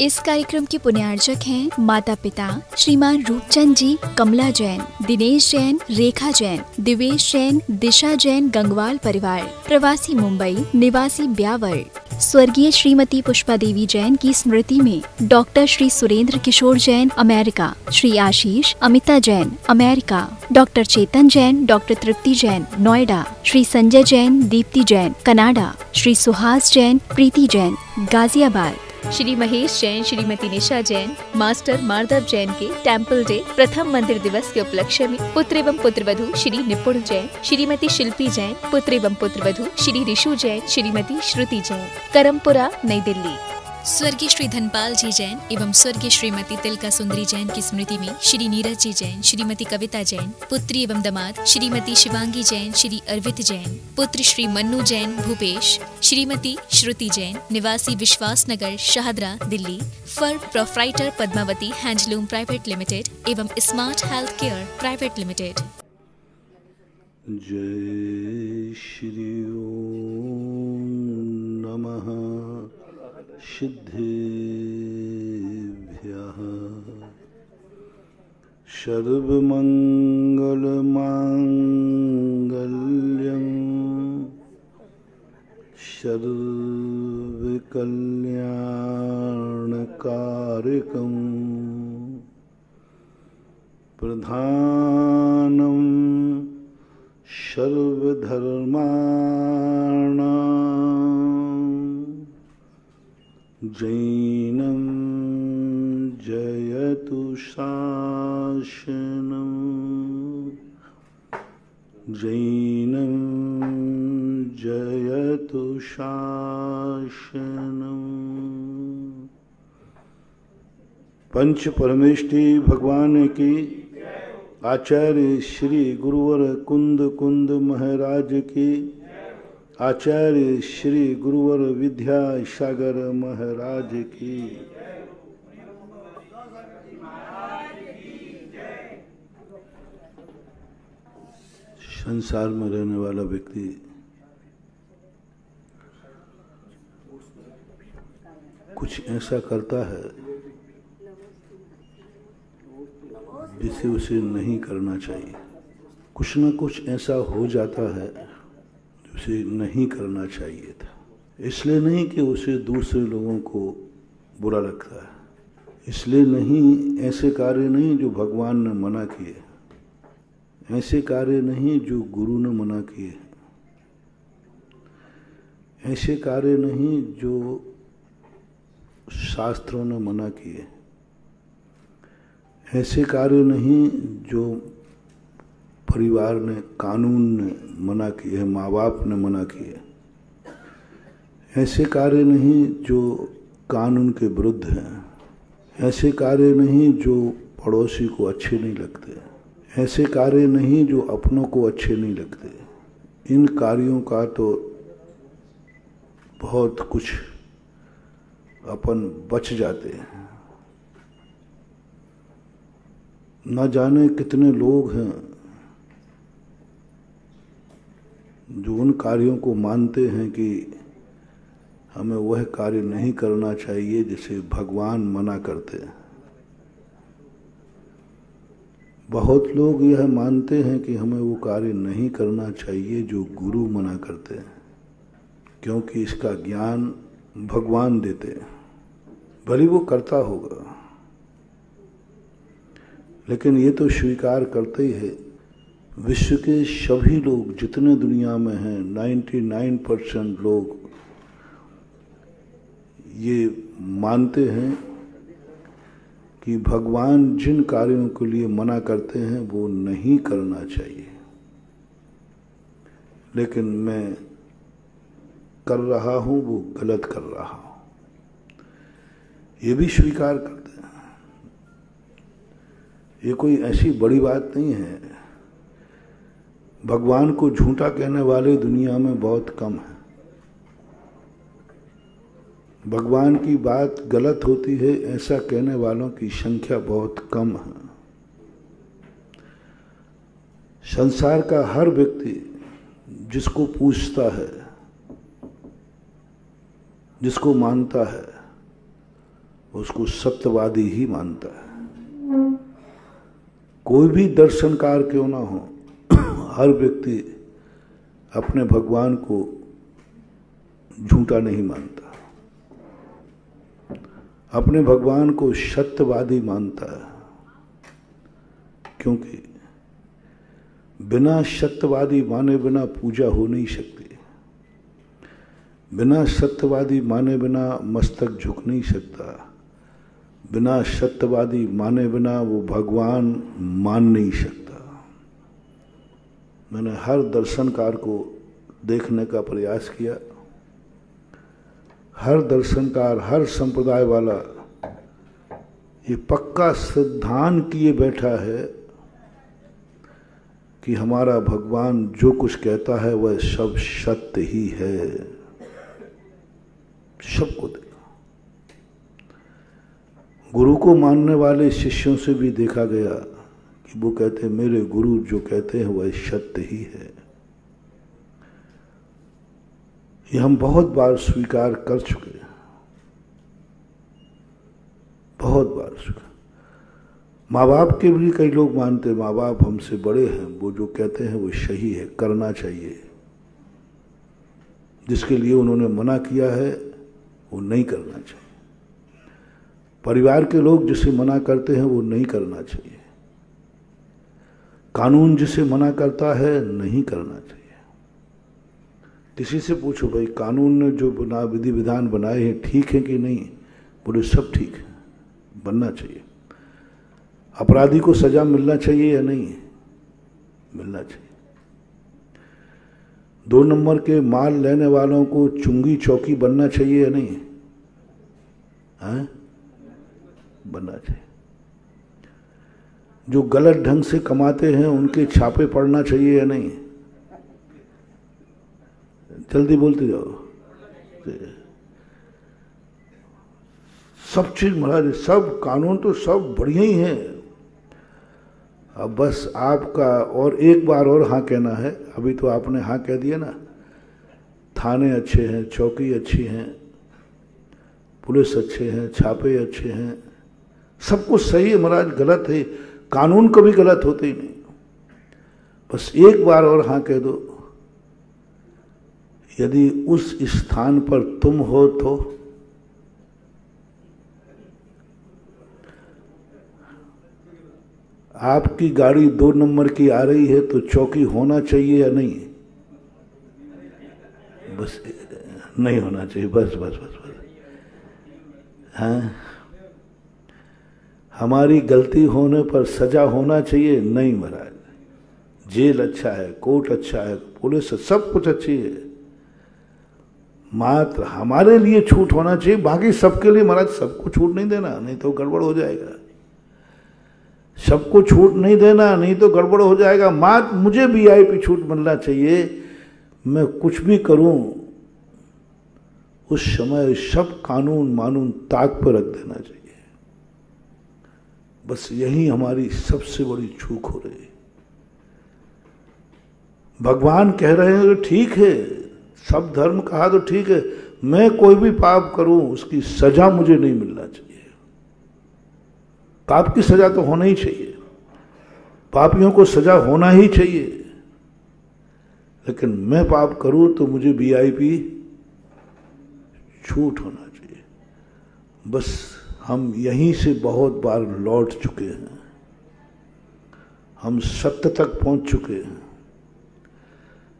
इस कार्यक्रम के पुण्यार्चक हैं माता पिता श्रीमान रूपचंद जी, कमला जैन, दिनेश जैन, रेखा जैन, दिवेश जैन, दिशा जैन, गंगवाल परिवार, प्रवासी मुंबई, निवासी ब्यावर। स्वर्गीय श्रीमती पुष्पा देवी जैन की स्मृति में डॉक्टर श्री सुरेंद्र किशोर Jain, America, Shri Ashish Amita Jain, America, doctor चेतन जैन, डॉक्टर तृप्ति जैन, नोएडा, श्री संजय जैन, दीप्ति जैन, कनाडा, श्री सुहास जैन, प्रीति जैन, गाजियाबाद, श्री महेश जैन, श्रीमती निशा जैन, मास्टर माधव जैन के टेम्पल डे प्रथम मंदिर दिवस के उपलक्ष्य में पुत्र एवं पुत्रवधू श्री निपुण जैन, श्रीमती शिल्पी जैन, पुत्र एवं पुत्रवधू श्री ऋषु जैन, श्रीमती श्रुति जैन, करमपुरा, नई दिल्ली। स्वर्गीय श्री धनपाल जी जैन एवं स्वर्गीय श्रीमती तिलका सुंदरी जैन की स्मृति में श्री नीरज जी जैन, श्रीमती कविता जैन, पुत्री एवं दामाद श्रीमती शिवांगी जैन, श्री अर्वित जैन, पुत्र श्री मन्नू जैन भूपेश, श्रीमती श्रुति जैन, निवासी Vishwas Nagar, Shahdara, Delhi, firm proprietor Padmavati handloom private limited एवं smart health care private limited. जय श्री ओम नमः सिद्धेभ्यः सर्वमंगलमांगल्यं सर्वकल्याणकारकं प्रधानं सर्वधर्माणां जैनं जयतु शासनं जैनं जयतु शासनं। पंच परमेष्ठी भगवान की आचार्य श्री गुरुवर कुंद कुंद महाराज की, आचार्य श्री गुरुवर विद्या सागर महाराज की। संसार में रहने वाला व्यक्ति कुछ ऐसा करता है जिसे उसे नहीं करना चाहिए। कुछ न कुछ ऐसा हो जाता है उसे नहीं करना चाहिए था। इसलिए नहीं कि उसे दूसरे लोगों को बुरा लगता है, इसलिए नहीं, ऐसे कार्य नहीं जो भगवान ने मना किए, ऐसे कार्य नहीं जो गुरु ने मना किए, ऐसे कार्य नहीं जो शास्त्रों ने मना किए, ऐसे कार्य नहीं जो परिवार ने, कानून ने मना किए, माँ बाप ने मना किए, ऐसे कार्य नहीं जो कानून के विरुद्ध हैं, ऐसे कार्य नहीं जो पड़ोसी को अच्छे नहीं लगते, ऐसे कार्य नहीं जो अपनों को अच्छे नहीं लगते। इन कार्यों का तो बहुत कुछ अपन बच जाते हैं। न जाने कितने लोग हैं जो उन कार्यों को मानते हैं कि हमें वह कार्य नहीं करना चाहिए जिसे भगवान मना करते हैं। बहुत लोग यह मानते हैं कि हमें वो कार्य नहीं करना चाहिए जो गुरु मना करते हैं, क्योंकि इसका ज्ञान भगवान देते हैं। भले वो करता होगा, लेकिन ये तो स्वीकार करते ही है। विश्व के सभी लोग जितने दुनिया में हैं, 99% लोग ये मानते हैं कि भगवान जिन कार्यों के लिए मना करते हैं वो नहीं करना चाहिए, लेकिन मैं कर रहा हूँ वो गलत कर रहा हूँ, ये भी स्वीकार करते हैं। ये कोई ऐसी बड़ी बात नहीं है। भगवान को झूठा कहने वाले दुनिया में बहुत कम हैं। भगवान की बात गलत होती है ऐसा कहने वालों की संख्या बहुत कम है। संसार का हर व्यक्ति जिसको पूछता है, जिसको मानता है, उसको सत्यवादी ही मानता है। कोई भी दर्शनकार क्यों ना हो, हर व्यक्ति अपने भगवान को झूठा नहीं मानता, अपने भगवान को सत्यवादी मानता है। क्योंकि बिना सत्यवादी माने बिना पूजा हो नहीं सकती, बिना सत्यवादी माने बिना मस्तक झुक नहीं सकता, बिना सत्यवादी माने बिना वो भगवान मान नहीं सकता। मैंने हर दर्शनकार को देखने का प्रयास किया। हर दर्शनकार, हर संप्रदाय वाला ये पक्का सिद्धांत किए बैठा है कि हमारा भगवान जो कुछ कहता है वह सब सत्य ही है। सबको देखा, गुरु को मानने वाले शिष्यों से भी देखा गया कि वो कहते मेरे गुरु जो कहते हैं वह सत्य ही है। ये हम बहुत बार स्वीकार कर चुके हैं, बहुत बार स्वीकार। माँ बाप के भी कई लोग मानते, माँ बाप हमसे बड़े हैं, वो जो कहते हैं वो सही है, करना चाहिए। जिसके लिए उन्होंने मना किया है वो नहीं करना चाहिए। परिवार के लोग जिसे मना करते हैं वो नहीं करना चाहिए। कानून जिसे मना करता है नहीं करना चाहिए। किसी से पूछो भाई कानून ने जो विधि विधान बनाए हैं ठीक है कि नहीं, बोले सब ठीक है, बनना चाहिए। अपराधी को सजा मिलना चाहिए या नहीं, मिलना चाहिए। 2 नंबर के माल लेने वालों को चुंगी चौकी बनना चाहिए या नहीं, हैं? बनना चाहिए। जो गलत ढंग से कमाते हैं उनके छापे पड़ना चाहिए या नहीं, जल्दी बोलते जाओ। सब चीज महाराज, सब कानून तो सब बढ़िया ही है। अब बस आपका और एक बार और हाँ कहना है। अभी तो आपने हाँ कह दिया ना। थाने अच्छे हैं, चौकी अच्छी हैं, पुलिस अच्छे हैं, छापे अच्छे हैं, सब कुछ सही है महाराज। गलत है, कानून कभी गलत होते ही नहीं। बस एक बार और हाँ कह दो। यदि उस स्थान पर तुम हो तो आपकी गाड़ी 2 नंबर की आ रही है तो चौकी होना चाहिए या नहीं, बस नहीं होना चाहिए। बस बस बस बस। हाँ, हमारी गलती होने पर सजा होना चाहिए नहीं महाराज। जेल अच्छा है, कोर्ट अच्छा है, पुलिस सब कुछ अच्छी है, मात्र हमारे लिए छूट होना चाहिए। बाकी सबके लिए महाराज सबको छूट नहीं देना, नहीं तो गड़बड़ हो जाएगा। सबको छूट नहीं देना, नहीं तो गड़बड़ हो जाएगा। मात्र मुझे वीआईपी छूट मिलना चाहिए। मैं कुछ भी करूं उस समय सब कानून मानून ताक पर रख देना चाहिए। बस यही हमारी सबसे बड़ी चूक हो रही है। भगवान कह रहे हैं तो ठीक है, सब धर्म कहा तो ठीक है, मैं कोई भी पाप करूं उसकी सजा मुझे नहीं मिलना चाहिए। पाप की सजा तो होना ही चाहिए, पापियों को सजा होना ही चाहिए। लेकिन मैं पाप करूं तो मुझे वीआईपी छूट होना चाहिए। बस हम यहीं से बहुत बार लौट चुके हैं। हम सत्य तक पहुंच चुके हैं,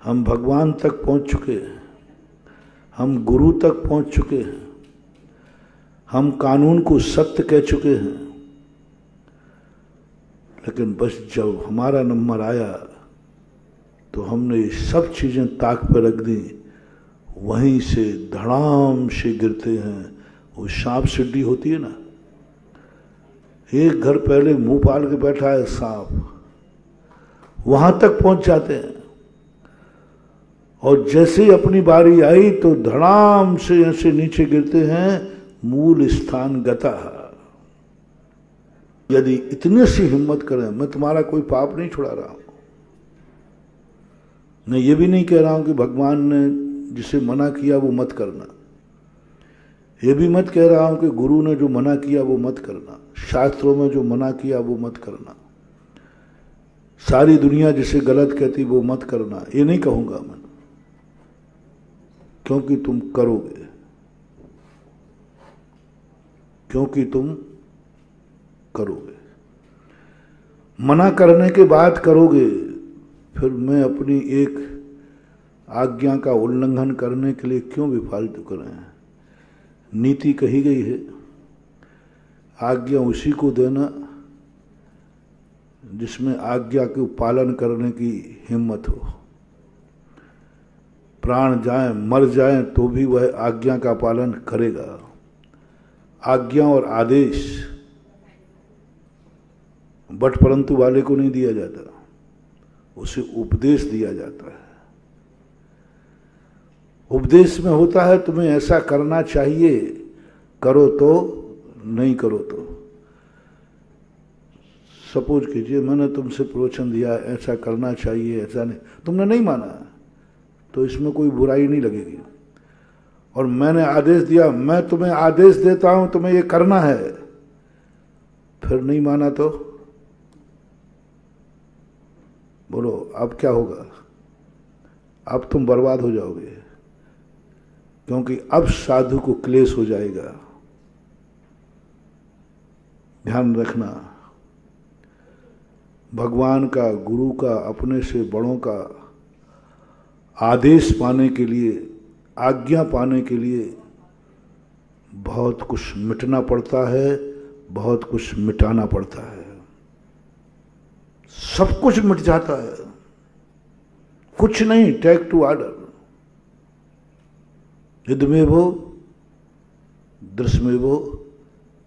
हम भगवान तक पहुंच चुके हैं, हम गुरु तक पहुंच चुके हैं, हम कानून को सत्य कह चुके हैं। लेकिन बस जब हमारा नंबर आया तो हमने ये सब चीजें ताक पर रख दी, वहीं से धड़ाम से गिरते हैं। वो सांप सीढ़ी होती है ना, एक घर पहले मुंह पाल के बैठा है सांप, वहां तक पहुंच जाते हैं। और जैसे ही अपनी बारी आई तो धड़ाम से ऐसे नीचे गिरते हैं, मूल स्थान गता। यदि इतने सी हिम्मत करें, मैं तुम्हारा कोई पाप नहीं छुड़ा रहा हूं, मैं ये भी नहीं कह रहा हूं कि भगवान ने जिसे मना किया वो मत करना। ये भी मत कह रहा हूं कि गुरु ने जो मना किया वो मत करना, शास्त्रों में जो मना किया वो मत करना, सारी दुनिया जिसे गलत कहती वो मत करना, ये नहीं कहूंगा मैं, क्योंकि तुम करोगे, क्योंकि तुम करोगे। मना करने के बाद करोगे, फिर मैं अपनी एक आज्ञा का उल्लंघन करने के लिए क्यों बेफालतू करें। नीति कही गई है, आज्ञा उसी को देना जिसमें आज्ञा के पालन करने की हिम्मत हो। प्राण जाए मर जाए तो भी वह आज्ञा का पालन करेगा। आज्ञा और आदेश बट परंतु वाले को नहीं दिया जाता, उसे उपदेश दिया जाता है। उपदेश में होता है तुम्हें ऐसा करना चाहिए, करो तो, नहीं करो तो। सपोज कीजिए मैंने तुमसे प्रवचन दिया ऐसा करना चाहिए, ऐसा नहीं, तुमने नहीं माना, तो इसमें कोई बुराई नहीं लगेगी। और मैंने आदेश दिया, मैं तुम्हें आदेश देता हूं तुम्हें ये करना है, फिर नहीं माना तो बोलो अब क्या होगा? अब तुम बर्बाद हो जाओगे, क्योंकि अब साधु को क्लेश हो जाएगा। ध्यान रखना, भगवान का, गुरु का, अपने से बड़ों का आदेश पाने के लिए, आज्ञा पाने के लिए बहुत कुछ मिटना पड़ता है, बहुत कुछ मिटाना पड़ता है। सब कुछ मिट जाता है, कुछ नहीं, टेक टू ऑर्डर। यद्मेवो दृश्यमेवो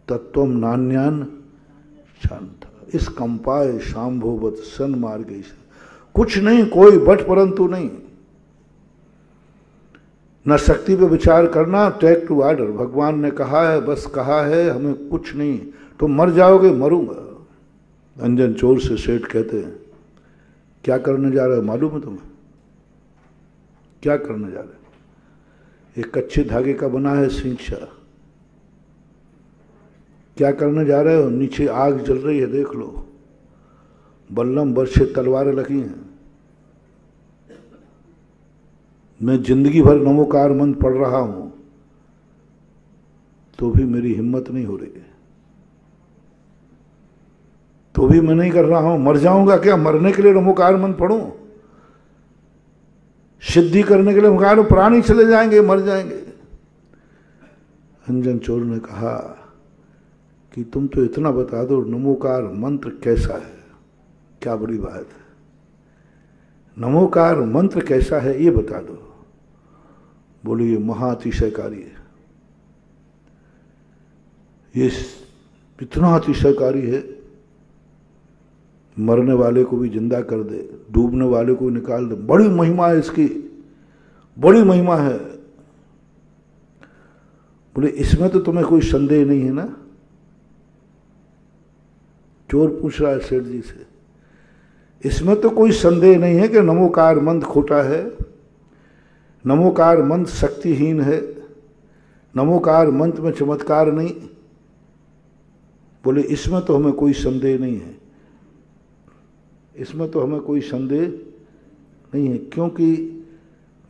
तत्वम नान्यान शांत। इस कंपाय शांभोवत सन मार्ग, कुछ नहीं, कोई बट परंतु नहीं। न शक्ति पे विचार करना, टेक टू ऑर्डर। भगवान ने कहा है, बस कहा है, हमें कुछ नहीं। तुम मर जाओगे, मरूंगा। अंजन चोर से सेठ कहते हैं क्या करने जा रहे हो मालूम है तुम्हें? क्या करने जा रहे हो? एक कच्चे धागे का बना है शिंचा, क्या करने जा रहे हो? नीचे आग जल रही है, देख लो, बल्लम बरछे तलवारें लगी हैं। मैं जिंदगी भर नमोकार मंत्र पढ़ रहा हूं, तो भी मेरी हिम्मत नहीं हो रही है, तो भी मैं नहीं कर रहा हूं। मर जाऊंगा क्या? मरने के लिए नमोकार मंत्र पढ़ूं? सिद्धि करने के लिए नमोकार, प्राण ही चले जाएंगे, मर जाएंगे। अंजन चोर ने कहा कि तुम तो इतना बता दो, नमोकार मंत्र कैसा है? क्या बड़ी बात है, नमोकार मंत्र कैसा है ये बता दो। बोले ये महाअतिशयकारी है, ये इतना अतिशयकारी है, मरने वाले को भी जिंदा कर दे, डूबने वाले को निकाल दे। बड़ी महिमा है इसकी, बड़ी महिमा है। बोले इसमें तो तुम्हें कोई संदेह नहीं है ना? चोर पूछ रहा है सेठ जी से, इसमें तो कोई संदेह नहीं है कि नमोकार मंत्र खोटा है, नमोकार मंत्र शक्तिहीन है, नमोकार मंत्र में चमत्कार नहीं। बोले इसमें तो हमें कोई संदेह नहीं है, इसमें तो हमें कोई संदेह नहीं है, क्योंकि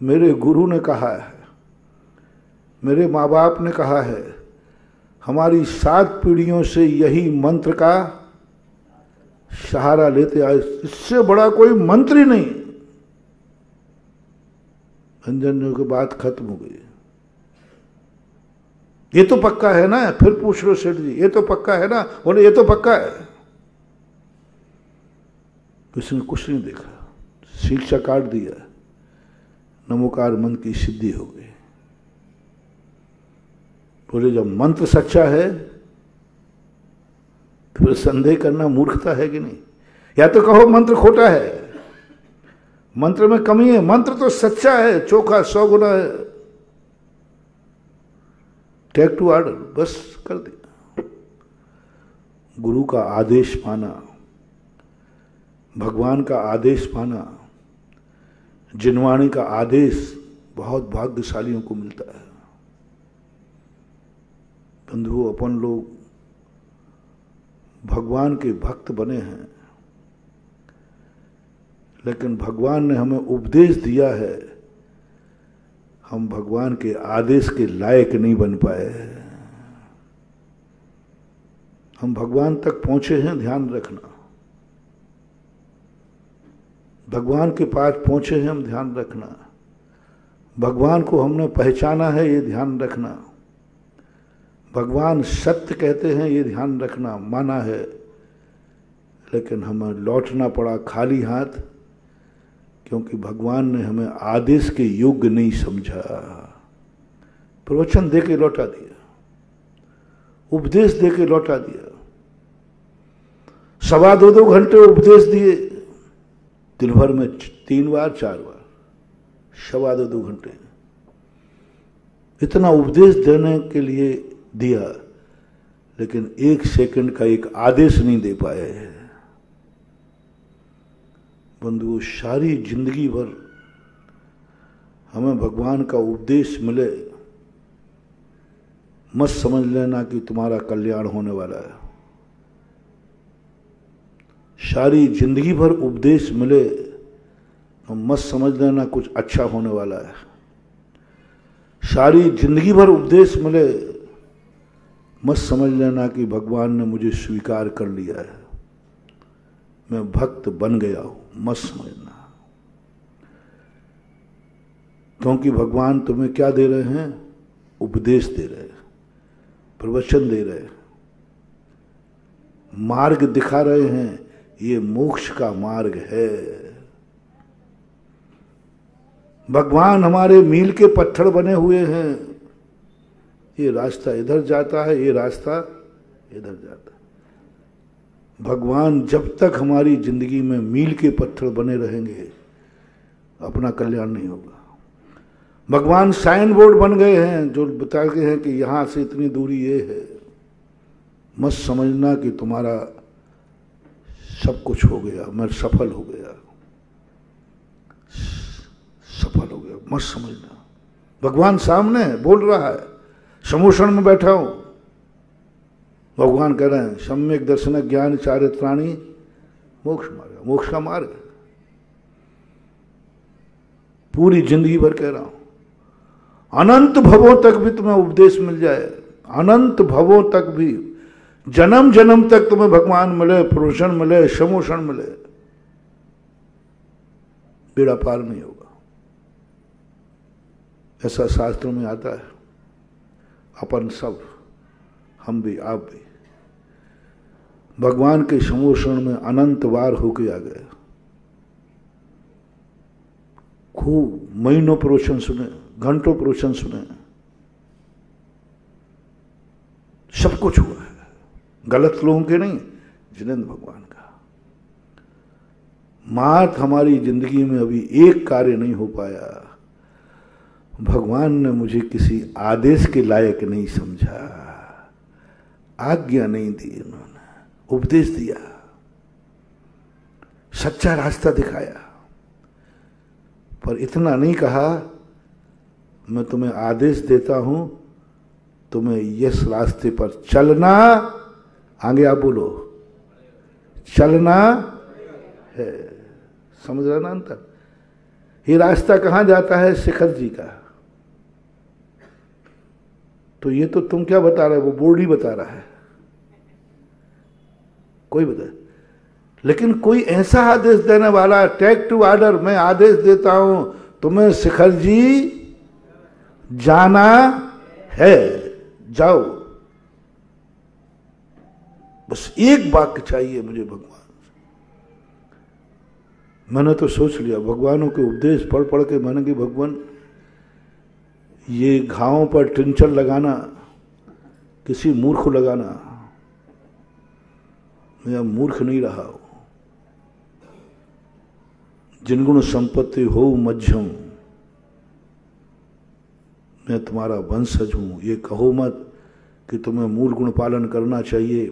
मेरे गुरु ने कहा है, मेरे माँ बाप ने कहा है, हमारी 7 पीढ़ियों से यही मंत्र का सहारा लेते आए, इससे बड़ा कोई मंत्र ही नहीं। अंजन की बात खत्म हो गई। ये तो पक्का है ना? फिर पूछ लो सेठ जी, ये तो पक्का है ना? बोले ये तो पक्का है। किसी ने कुछ नहीं देखा, शिक्षा काट दिया, नमोकार मंत्र की सिद्धि हो गई। बोले जब मंत्र सच्चा है तो फिर संदेह करना मूर्खता है कि नहीं? या तो कहो मंत्र खोटा है, मंत्र में कमी है, मंत्र तो सच्चा है, चोखा 100 गुना है। टेक टू ऑर्डर, बस कर दिया। गुरु का आदेश पाना, भगवान का आदेश पाना, जिनवाणी का आदेश बहुत भाग्यशालियों को मिलता है। बंधुओं, अपन लोग भगवान के भक्त बने हैं, लेकिन भगवान ने हमें उपदेश दिया है, हम भगवान के आदेश के लायक नहीं बन पाए। हम भगवान तक पहुंचे हैं, ध्यान रखना। भगवान के पास पहुंचे हैं हम, ध्यान रखना। भगवान को हमने पहचाना है, ये ध्यान रखना। भगवान सत्य कहते हैं, ये ध्यान रखना, माना है, लेकिन हमें लौटना पड़ा खाली हाथ, क्योंकि भगवान ने हमें आदेश के योग्य नहीं समझा। प्रवचन देके लौटा दिया, उपदेश देके लौटा दिया। 2.25 घंटे उपदेश दिए, दिन भर में 3 बार 4 बार, 2.25 घंटे। इतना उपदेश देने के लिए दिया, लेकिन 1 सेकंड का एक आदेश नहीं दे पाए। बंधुओं, सारी जिंदगी भर हमें भगवान का उपदेश मिले, मत समझ लेना कि तुम्हारा कल्याण होने वाला है। सारी जिंदगी भर उपदेश मिले तो मत समझ लेना कुछ अच्छा होने वाला है। सारी जिंदगी भर उपदेश मिले, मत समझ लेना कि भगवान ने मुझे स्वीकार कर लिया है, मैं भक्त बन गया हूं, मत समझना। क्योंकि भगवान तुम्हें क्या दे रहे हैं? उपदेश दे रहे हैं, प्रवचन दे रहे हैं, मार्ग दिखा रहे हैं, ये मोक्ष का मार्ग है। भगवान हमारे मील के पत्थर बने हुए हैं, ये रास्ता इधर जाता है, ये रास्ता इधर जाता है। भगवान जब तक हमारी जिंदगी में मील के पत्थर बने रहेंगे, अपना कल्याण नहीं होगा। भगवान साइन बोर्ड बन गए हैं जो बताते हैं कि यहां से इतनी दूरी ये है, मत समझना कि तुम्हारा सब कुछ हो गया, मैं सफल हो गया, सफल हो गया, मत समझना। भगवान सामने बोल रहा है, समोषण में बैठा हूं, भगवान कह रहे हैं सम्यक दर्शन ज्ञान चारित्राणि मोक्ष मार्ग, मोक्ष का मार्ग। पूरी जिंदगी भर कह रहा हूं, अनंत भवों तक भी तुम्हें उपदेश मिल जाए, अनंत भवों तक भी, जन्म जन्म तक तुम्हें भगवान मिले, प्रवचन मिले, समोषण मिले, बेड़ा पार नहीं होगा। ऐसा शास्त्र में आता है। अपन सब, हम भी, आप भी भगवान के समोषण में अनंत बार होके आ गए। खूब महीनों प्रवचन सुने, घंटों प्रवचन सुने, सब कुछ हुआ है, गलत लोगों के नहीं, जिनेंद्र भगवान का। मात हमारी जिंदगी में अभी एक कार्य नहीं हो पाया, भगवान ने मुझे किसी आदेश के लायक नहीं समझा, आज्ञा नहीं दी, उन्होंने उपदेश दिया, सच्चा रास्ता दिखाया, पर इतना नहीं कहा मैं तुम्हें आदेश देता हूं, तुम्हें इस रास्ते पर चलना, आगे आप बोलो, चलना है। समझ रहे ना अंतर? ये रास्ता कहां जाता है? शिखर जी का। तो ये तो तुम क्या बता रहे हो, वो बोर्ड ही बता रहा है, कोई बता। लेकिन कोई ऐसा आदेश देने वाला, टेक टू ऑर्डर, मैं आदेश देता हूं तुम्हें शिखर जी जाना है, जाओ। बस एक वाक्य चाहिए मुझे भगवान। मैंने तो सोच लिया, भगवानों के उपदेश पढ़ पढ़ के मैंने कि भगवान ये घावों पर टिंचर लगाना किसी मूर्ख को लगाना, मैं मूर्ख नहीं रहा हूं। जिनगुण संपत्ति हो मध्यम, मैं तुम्हारा वंशज हूं। ये कहो मत कि तुम्हें मूल गुण पालन करना चाहिए,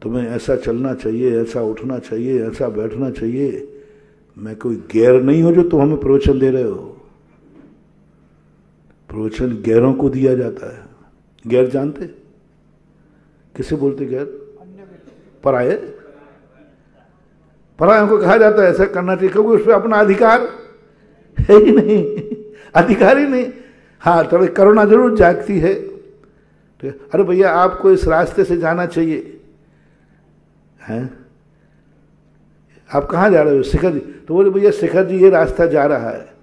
तुम्हें ऐसा चलना चाहिए, ऐसा उठना चाहिए, ऐसा बैठना चाहिए। मैं कोई गैर नहीं हूं जो तुम हमें प्रवचन दे रहे हो। प्रवचन गैरों को दिया जाता है। गैर जानते? किसे बोलते गैर? पराये। परायों को कहा जाता है ऐसा करना चाहिए, क्योंकि उस पर अपना अधिकार है ही नहीं, अधिकार ही नहीं। हाँ, थोड़ी करुणा जरूर जागती है। तो अरे भैया आपको इस रास्ते से जाना चाहिए, हैं? आप कहाँ जा रहे हो? शिखर जी। तो बोले भैया शिखर जी ये रास्ता जा रहा है,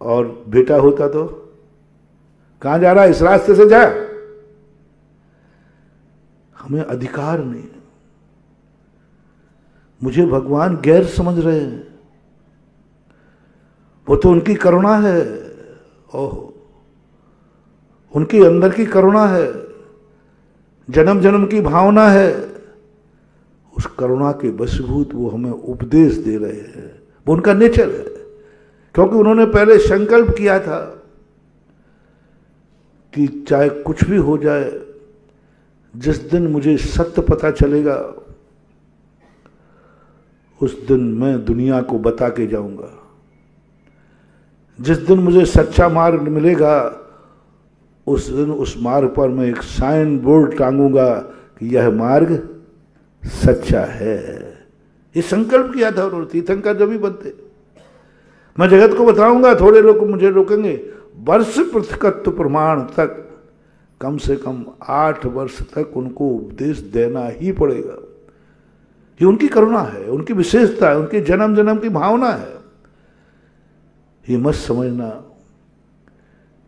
और बेटा होता तो कहाँ जा रहा है? इस रास्ते से जा। हमें अधिकार नहीं। मुझे भगवान गैर समझ रहे हैं, वो तो उनकी करुणा है। ओह, उनकी अंदर की करुणा है, जन्म जन्म की भावना है। उस करुणा के वशीभूत वो हमें उपदेश दे रहे हैं। वो उनका नेचर है, क्योंकि उन्होंने पहले संकल्प किया था कि चाहे कुछ भी हो जाए, जिस दिन मुझे सत्य पता चलेगा उस दिन मैं दुनिया को बता के जाऊंगा। जिस दिन मुझे सच्चा मार्ग मिलेगा उस दिन उस मार्ग पर मैं एक साइन बोर्ड टांगूंगा कि यह मार्ग सच्चा है। ये संकल्प किया था उन्होंने। तीर्थंकर जब भी बनते, मैं जगत को बताऊंगा, थोड़े लोग मुझे रोकेंगे। वर्ष पृथकत्व प्रमाण तक कम से कम 8 वर्ष तक उनको उपदेश देना ही पड़ेगा। ये उनकी करुणा है, उनकी विशेषता है, उनकी जन्म जन्म की भावना है। ये मत समझना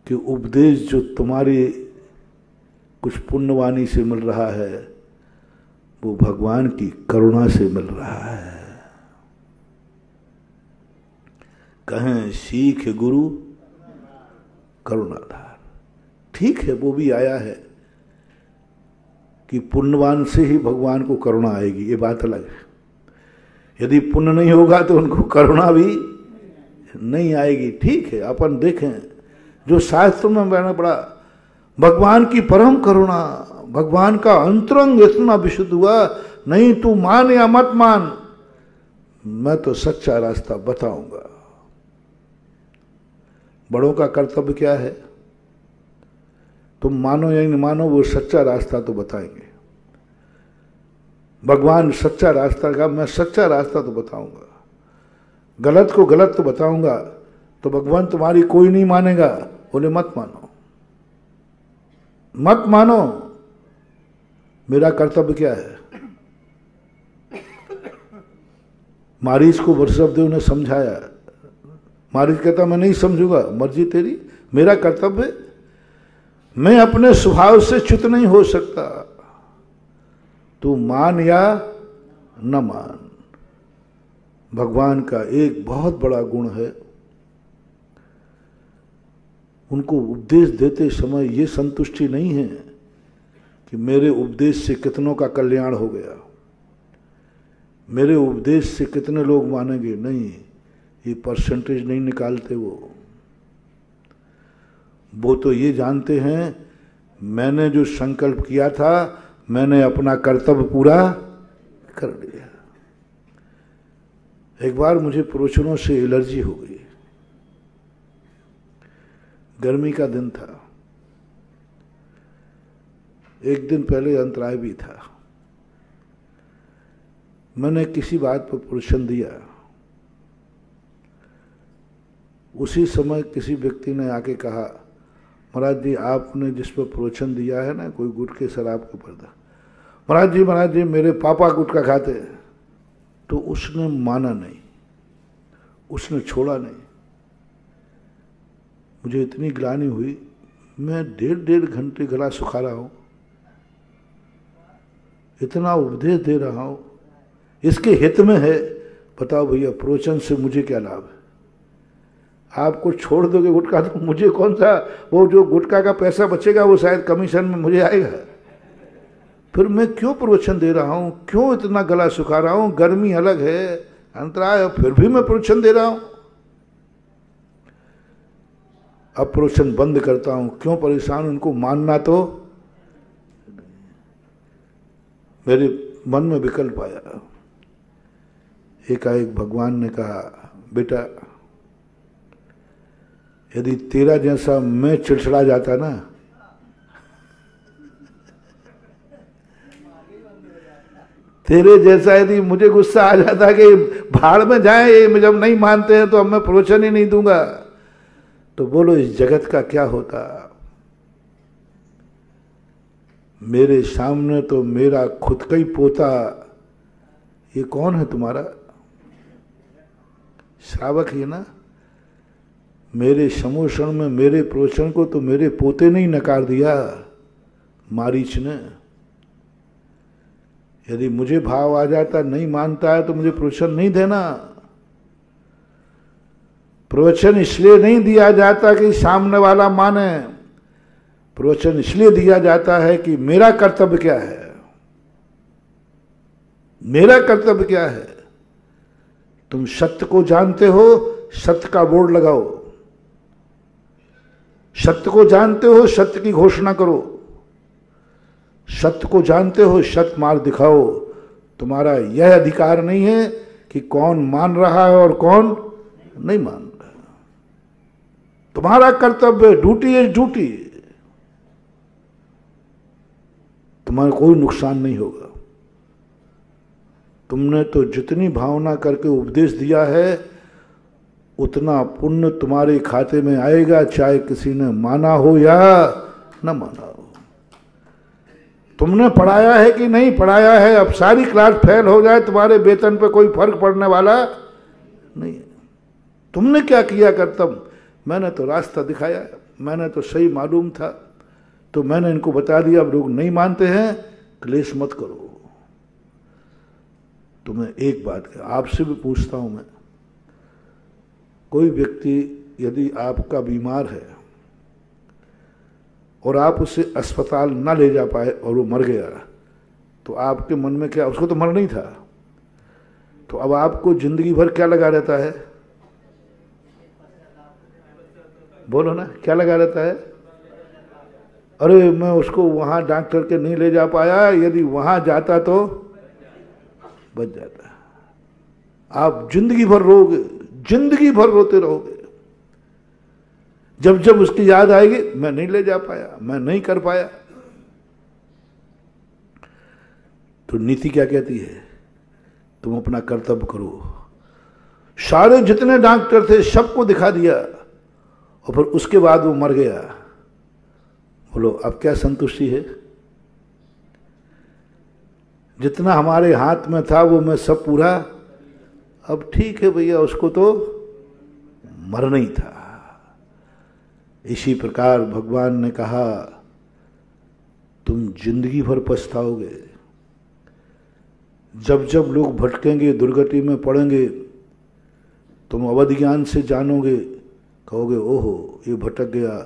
कि उपदेश जो तुम्हारी कुछ पुण्यवानी से मिल रहा है वो भगवान की करुणा से मिल रहा है। कहें सीख गुरु करुणाधार। ठीक है, वो भी आया है कि पुण्यवान से ही भगवान को करुणा आएगी, ये बात अलग है। यदि पुण्य नहीं होगा तो उनको करुणा भी नहीं आएगी। ठीक है, अपन देखें जो शास्त्र में मैंने पढ़ा, भगवान की परम करुणा, भगवान का अंतरंग इतना विशुद्ध हुआ। नहीं तू मान या मत मान, मैं तो सच्चा रास्ता बताऊंगा। बड़ों का कर्तव्य क्या है? तुम मानो या नहीं मानो, वो सच्चा रास्ता तो बताएंगे। भगवान सच्चा रास्ता का, मैं सच्चा रास्ता तो बताऊंगा, गलत को गलत तो बताऊंगा। तो भगवान तुम्हारी कोई नहीं मानेगा, बोले मत मानो, मत मानो। मेरा कर्तव्य क्या है? मारीच को वृषभदेव ने समझाया। मारीच कहता मैं नहीं समझूंगा, मर्जी तेरी। मेरा कर्तव्य, मैं अपने स्वभाव से च्युत नहीं हो सकता। तू मान या न मान। भगवान का एक बहुत बड़ा गुण है, उनको उपदेश देते समय ये संतुष्टि नहीं है कि मेरे उपदेश से कितनों का कल्याण हो गया, मेरे उपदेश से कितने लोग मानेंगे। नहीं, ये परसेंटेज नहीं निकालते। वो तो ये जानते हैं मैंने जो संकल्प किया था, मैंने अपना कर्तव्य पूरा कर लिया। एक बार मुझे प्रवचनों से एलर्जी हो गई। गर्मी का दिन था, एक दिन पहले अंतराय भी था। मैंने किसी बात पर प्रवचन दिया, उसी समय किसी व्यक्ति ने आके कहा, महाराज जी आपने जिस पर प्रवचन दिया है ना, कोई गुटखे शराब के पर्दा, महाराज जी मेरे पापा गुटखा खाते हैं। तो उसने माना नहीं, उसने छोड़ा नहीं। मुझे इतनी ग्लानि हुई, मैं 1.5 घंटे गला सुखा रहा हूं, इतना उपदेश दे रहा हूं, इसके हित में है। बताओ भैया, प्रवचन से मुझे क्या लाभ है? आपको छोड़ दोगे गुटखा तो मुझे कौन सा, वो जो गुटखा का पैसा बचेगा वो शायद कमीशन में मुझे आएगा। फिर मैं क्यों प्रवचन दे रहा हूं, क्यों इतना गला सुखा रहा हूं? गर्मी अलग है, अंतराय, फिर भी मैं प्रवचन दे रहा हूं। अब प्रवचन बंद करता हूं, क्यों परेशान? उनको मानना तो मेरे मन में विकल्प आया। एकाएक भगवान ने कहा, बेटा यदि तेरा जैसा मैं चिड़चिड़ा जाता ना तेरे जैसा यदि मुझे गुस्सा आ जाता कि भाड़ में जाए, ये जब नहीं मानते हैं तो अब मैं प्रवचन ही नहीं दूंगा, तो बोलो इस जगत का क्या होता। मेरे सामने तो मेरा खुद का ही पोता, ये कौन है तुम्हारा? श्रावक ही ना। मेरे समोषण में मेरे प्रवचन को तो मेरे पोते ने ही नकार दिया, मारीच ने। यदि मुझे भाव आ जाता, नहीं मानता है तो मुझे प्रवचन नहीं देना। प्रवचन इसलिए नहीं दिया जाता कि सामने वाला माने, प्रवचन इसलिए दिया जाता है कि मेरा कर्तव्य क्या है, मेरा कर्तव्य क्या है। तुम सत्य को जानते हो, सत्य का बोर्ड लगाओ, सत्य को जानते हो, सत्य की घोषणा करो, सत्य को जानते हो, सत्य मार्ग दिखाओ। तुम्हारा यह अधिकार नहीं है कि कौन मान रहा है और कौन नहीं मान रहा है। तुम्हारा कर्तव्य, ड्यूटी इज ड्यूटी, तुम्हारा कोई नुकसान नहीं होगा। तुमने तो जितनी भावना करके उपदेश दिया है उतना पुण्य तुम्हारे खाते में आएगा, चाहे किसी ने माना हो या न माना हो। तुमने पढ़ाया है कि नहीं पढ़ाया है, अब सारी क्लास फेल हो जाए तुम्हारे वेतन पे कोई फर्क पड़ने वाला नहीं है। तुमने क्या किया कर्तव्य? मैंने तो रास्ता दिखाया, मैंने तो सही मालूम था तो मैंने इनको बता दिया। अब लोग नहीं मानते हैं, क्लेश मत करो। तुम्हें एक बात आपसे भी पूछता हूं मैं, कोई व्यक्ति यदि आपका बीमार है और आप उसे अस्पताल ना ले जा पाए और वो मर गया, तो आपके मन में क्या, उसको तो मरना ही था, तो अब आपको जिंदगी भर क्या लगा रहता है? बोलो ना, क्या लगा रहता है? अरे मैं उसको वहां डॉक्टर के नहीं ले जा पाया, यदि वहां जाता तो बच जाता। आप जिंदगी भर रोगे, जिंदगी भर रोते रहोगे। जब जब उसकी याद आएगी, मैं नहीं ले जा पाया, मैं नहीं कर पाया। तो नीति क्या कहती है? तुम अपना कर्तव्य करो। सारे जितने डॉक्टर थे सबको दिखा दिया और फिर उसके बाद वो मर गया। बोलो अब क्या संतुष्टि है? जितना हमारे हाथ में था वो मैं सब पूरा, अब ठीक है भैया, उसको तो मरना ही था। इसी प्रकार भगवान ने कहा तुम जिंदगी भर पछताओगे। जब जब लोग भटकेंगे, दुर्गति में पड़ेंगे, तुम अवध ज्ञान से जानोगे, कहोगे ओहो ये भटक गया,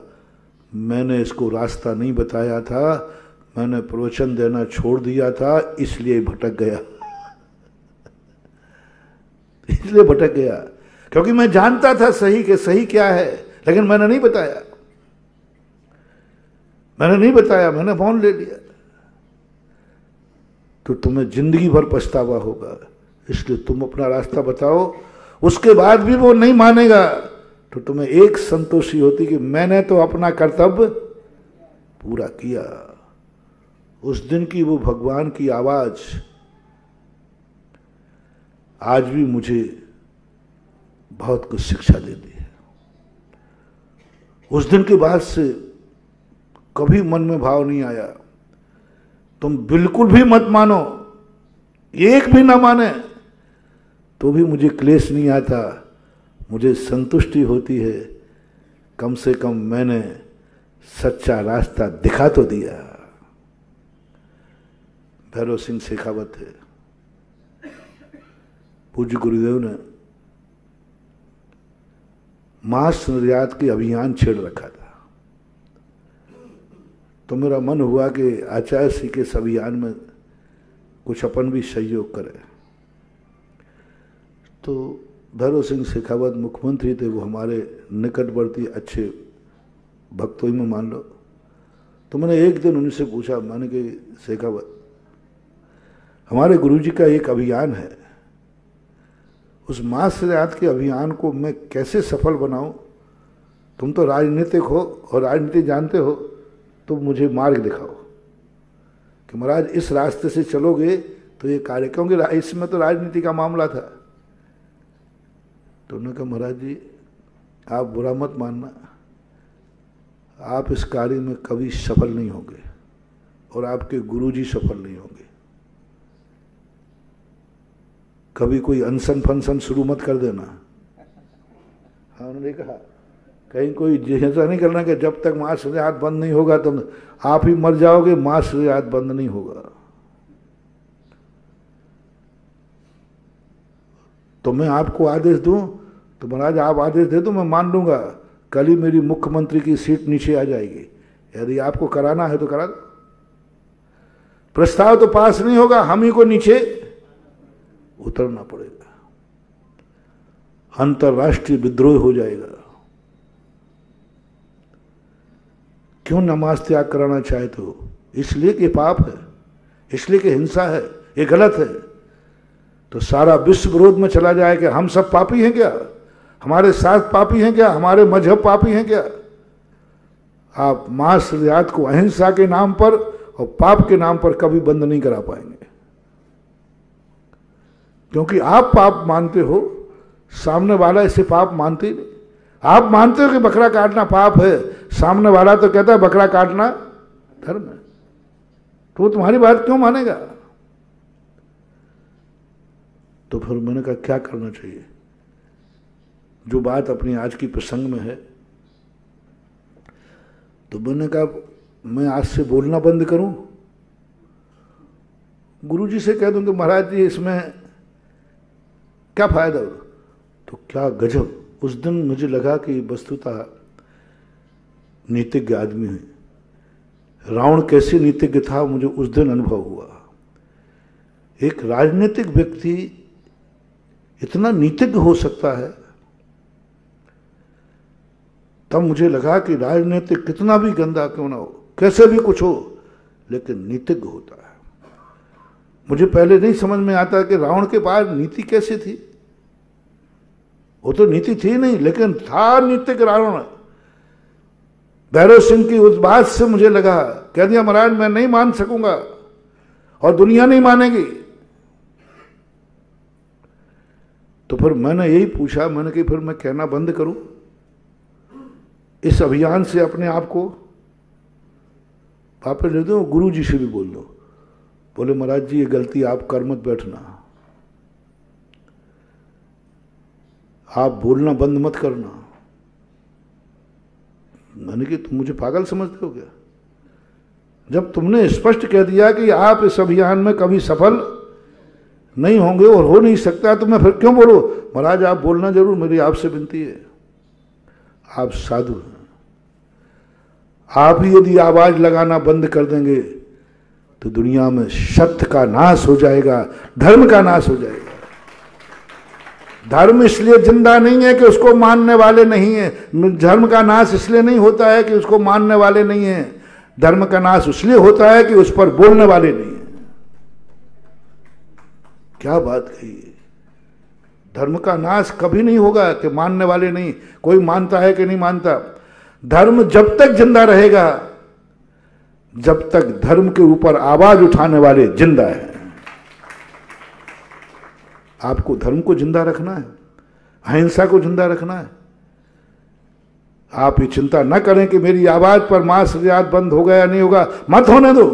मैंने इसको रास्ता नहीं बताया था, मैंने प्रवचन देना छोड़ दिया था, इसलिए भटक गया। इसलिए भटक गया क्योंकि मैं जानता था सही के सही क्या है, लेकिन मैंने नहीं बताया, मैंने मौन ले लिया। तो तुम्हें जिंदगी भर पछतावा होगा। इसलिए तुम अपना रास्ता बताओ, उसके बाद भी वो नहीं मानेगा तो तुम्हें एक संतोषी होती कि मैंने तो अपना कर्तव्य पूरा किया। उस दिन की वो भगवान की आवाज आज भी मुझे बहुत कुछ शिक्षा देती है। उस दिन के बाद से कभी मन में भाव नहीं आया तुम बिल्कुल भी मत मानो, एक भी ना माने तो भी मुझे क्लेश नहीं आता, मुझे संतुष्टि होती है, कम से कम मैंने सच्चा रास्ता दिखा तो दिया। भैरव सिंह शेखावत थे, पूज्य गुरुदेव ने मास निर्यात के अभियान छेड़ रखा था, तो मेरा मन हुआ कि आचार्य श्री के इस अभियान में कुछ अपन भी सहयोग करें। तो भैरव सिंह शेखावत मुख्यमंत्री थे, वो हमारे निकटवर्ती अच्छे भक्तों में मान लो। तो मैंने एक दिन उनसे पूछा, मैंने कि शेखावत हमारे गुरुजी का एक अभियान है, उस मास निर्यात के अभियान को मैं कैसे सफल बनाऊं? तुम तो राजनीतिक हो और राजनीति जानते हो, तो मुझे मार्ग दिखाओ कि महाराज इस रास्ते से चलोगे तो ये कार्य, क्योंकि इसमें तो राजनीति का मामला था। तो उन्होंने कहा महाराज जी आप बुरा मत मानना, आप इस कार्य में कभी सफल नहीं होंगे और आपके गुरुजी सफल नहीं होंगे। कभी कोई अनशन फंक्शन शुरू मत कर देना। हाँ, उन्होंने कहा कहीं कोई ऐसा नहीं करना कि जब तक मास हाथ बंद नहीं होगा तुम आप ही मर जाओगे, मास हाथ बंद नहीं होगा। तो मैं आपको आदेश दूं तो महाराज आप आदेश दे दो, मैं मान लूंगा। कल ही मेरी मुख्यमंत्री की सीट नीचे आ जाएगी, यदि आपको कराना है तो करा दो। प्रस्ताव तो पास नहीं होगा, हम ही को नीचे उतरना पड़ेगा, अंतर्राष्ट्रीय विद्रोह हो जाएगा। क्यों नमाज त्याग कराना चाहे तो इसलिए कि पाप है, इसलिए कि हिंसा है, ये गलत है। तो सारा विश्व विरोध में चला जाए कि हम सब पापी हैं क्या, हमारे साथ पापी हैं क्या, हमारे मजहब पापी हैं क्या। आप मांस रियात को अहिंसा के नाम पर और पाप के नाम पर कभी बंद नहीं करा पाएंगे, क्योंकि आप पाप मानते हो, सामने वाला इसे पाप मानते ही नहीं। आप मानते हो कि बकरा काटना पाप है, सामने वाला तो कहता है बकरा काटना धर्म है, तो वो तुम्हारी बात क्यों मानेगा। तो फिर मैंने कहा क्या करना चाहिए। जो बात अपनी आज की प्रसंग में है, तो मैंने कहा मैं आज से बोलना बंद करूं, गुरुजी से कह दूं कि महाराज जी इसमें क्या फायदा हो। तो क्या गजब, उस दिन मुझे लगा कि वस्तुतः नीतिज्ञ आदमी है। रावण कैसे नीतिज्ञ था मुझे उस दिन अनुभव हुआ। एक राजनीतिक व्यक्ति इतना नीतिज्ञ हो सकता है, तब मुझे लगा कि राजनीतिक कितना भी गंदा क्यों ना हो, कैसे भी कुछ हो, लेकिन नीतिज्ञ होता है। मुझे पहले नहीं समझ में आता कि रावण के पास नीति कैसे थी। वो तो नीति थी नहीं, लेकिन था नीतिज्ञ रावण। भैरव सिंह की उस बात से मुझे लगा, कह दिया महाराज मैं नहीं मान सकूंगा और दुनिया नहीं मानेगी। तो फिर मैंने यही पूछा, मैंने कि फिर मैं कहना बंद करूं इस अभियान से अपने आप को वापस ले दो, गुरु जी से भी बोल दो। बोले महाराज जी ये गलती आप कर मत बैठना, आप बोलना बंद मत करना। मैंने कि तुम मुझे पागल समझते हो क्या। जब तुमने स्पष्ट कह दिया कि आप इस अभियान में कभी सफल नहीं होंगे और हो नहीं सकता, तो मैं फिर क्यों बोलूं। महाराज आप बोलना जरूर, मेरी आपसे विनती है। आप साधु हैं, आप ही यदि आवाज लगाना बंद कर देंगे तो दुनिया में सत्य का नाश हो जाएगा, धर्म का नाश हो जाएगा। धर्म इसलिए जिंदा नहीं है कि उसको मानने वाले नहीं है, धर्म का नाश इसलिए नहीं होता है कि उसको मानने वाले नहीं है, धर्म का नाश इसलिए होता है कि उस पर बोलने वाले नहीं है। क्या बात कही है। धर्म का नाश कभी नहीं होगा कि मानने वाले नहीं, कोई मानता है कि नहीं मानता। धर्म जब तक जिंदा रहेगा, जब तक धर्म के ऊपर आवाज उठाने वाले जिंदा हैं। आपको धर्म को जिंदा रखना है, अहिंसा को जिंदा रखना है। आप ये चिंता न करें कि मेरी आवाज पर मांस रियात बंद होगा या नहीं होगा, मत होने दो।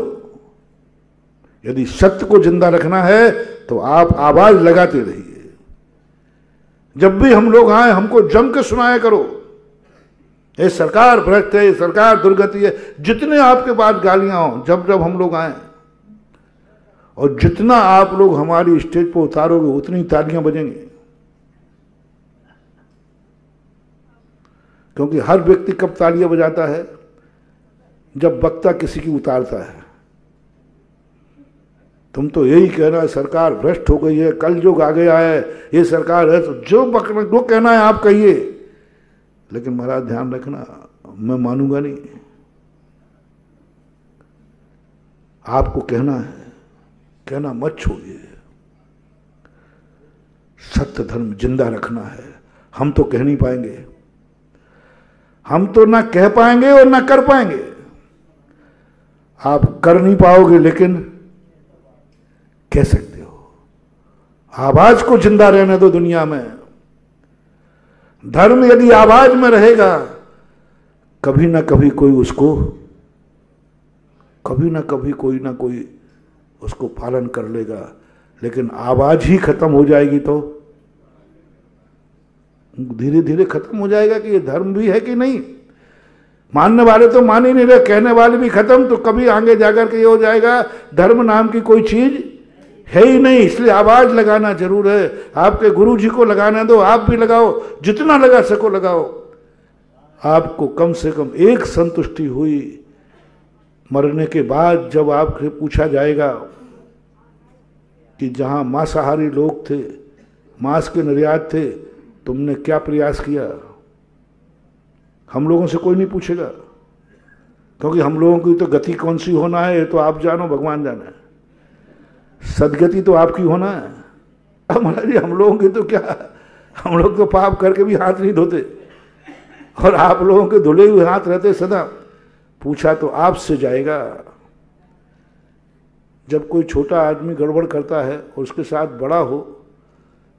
यदि सत्य को जिंदा रखना है तो आप आवाज लगाते रहिए। जब भी हम लोग आए हमको जम के सुनाया करो, ये सरकार भ्रष्ट है, ये सरकार दुर्गति है, जितने आपके पास गालियां हो, जब जब हम लोग आए, और जितना आप लोग हमारी स्टेज पर उतारोगे उतनी तालियां बजेंगी। क्योंकि हर व्यक्ति कब तालियां बजाता है, जब वक्ता किसी की उतारता है। तुम तो यही कहना है सरकार भ्रष्ट हो गई है, कल युग आ गया है, ये सरकार है, तो जो कहना है आप कहिए, लेकिन महाराज ध्यान रखना मैं मानूंगा नहीं। आपको कहना है, कहना मत छोड़िए। सत्य धर्म जिंदा रखना है। हम तो कह नहीं पाएंगे, हम तो ना कह पाएंगे और ना कर पाएंगे। आप कर नहीं पाओगे लेकिन कह सकते हो। आवाज को जिंदा रहने दो दुनिया में। धर्म यदि आवाज में रहेगा, कभी ना कभी कोई उसको, कभी ना कभी कोई ना कोई उसको पालन कर लेगा। लेकिन आवाज ही खत्म हो जाएगी तो धीरे धीरे खत्म हो जाएगा कि ये धर्म भी है कि नहीं। मानने वाले तो मान ही नहीं रहे, कहने वाले भी खत्म, तो कभी आगे जाकर के ये हो जाएगा धर्म नाम की कोई चीज है ही नहीं। इसलिए आवाज लगाना जरूर है। आपके गुरु जी को लगाना दो, आप भी लगाओ, जितना लगा सको लगाओ। आपको कम से कम एक संतुष्टि हुई मरने के बाद, जब आपसे पूछा जाएगा कि जहां मांसाहारी लोग थे, मांस के निर्यात थे, तुमने क्या प्रयास किया। हम लोगों से कोई नहीं पूछेगा, क्योंकि हम लोगों की तो गति कौन सी होना है, तो आप जानो, भगवान जाने है। सदगति तो आपकी होना है। अब महाराज जी हम लोगों की तो क्या, हम लोग तो पाप करके भी हाथ नहीं धोते, और आप लोगों के धुले हुए हाथ रहते सदा। पूछा तो आपसे जाएगा। जब कोई छोटा आदमी गड़बड़ करता है और उसके साथ बड़ा हो,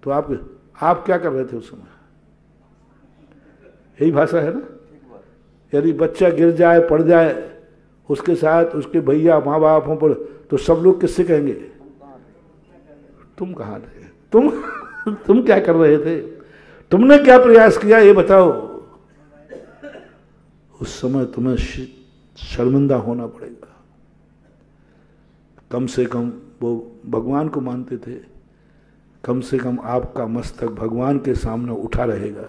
तो आप क्या कर रहे थे उस समय? यही भाषा है ना। यदि बच्चा गिर जाए, पड़ जाए, उसके साथ उसके भैया माँ बापों पर, तो सब लोग किससे कहेंगे, तुम कहाँ थे, तुम क्या कर रहे थे, तुमने क्या प्रयास किया, ये बताओ। उस समय तुम्हें शर्मिंदा होना पड़ेगा। कम से कम वो भगवान को मानते थे, कम से कम आपका मस्तक भगवान के सामने उठा रहेगा।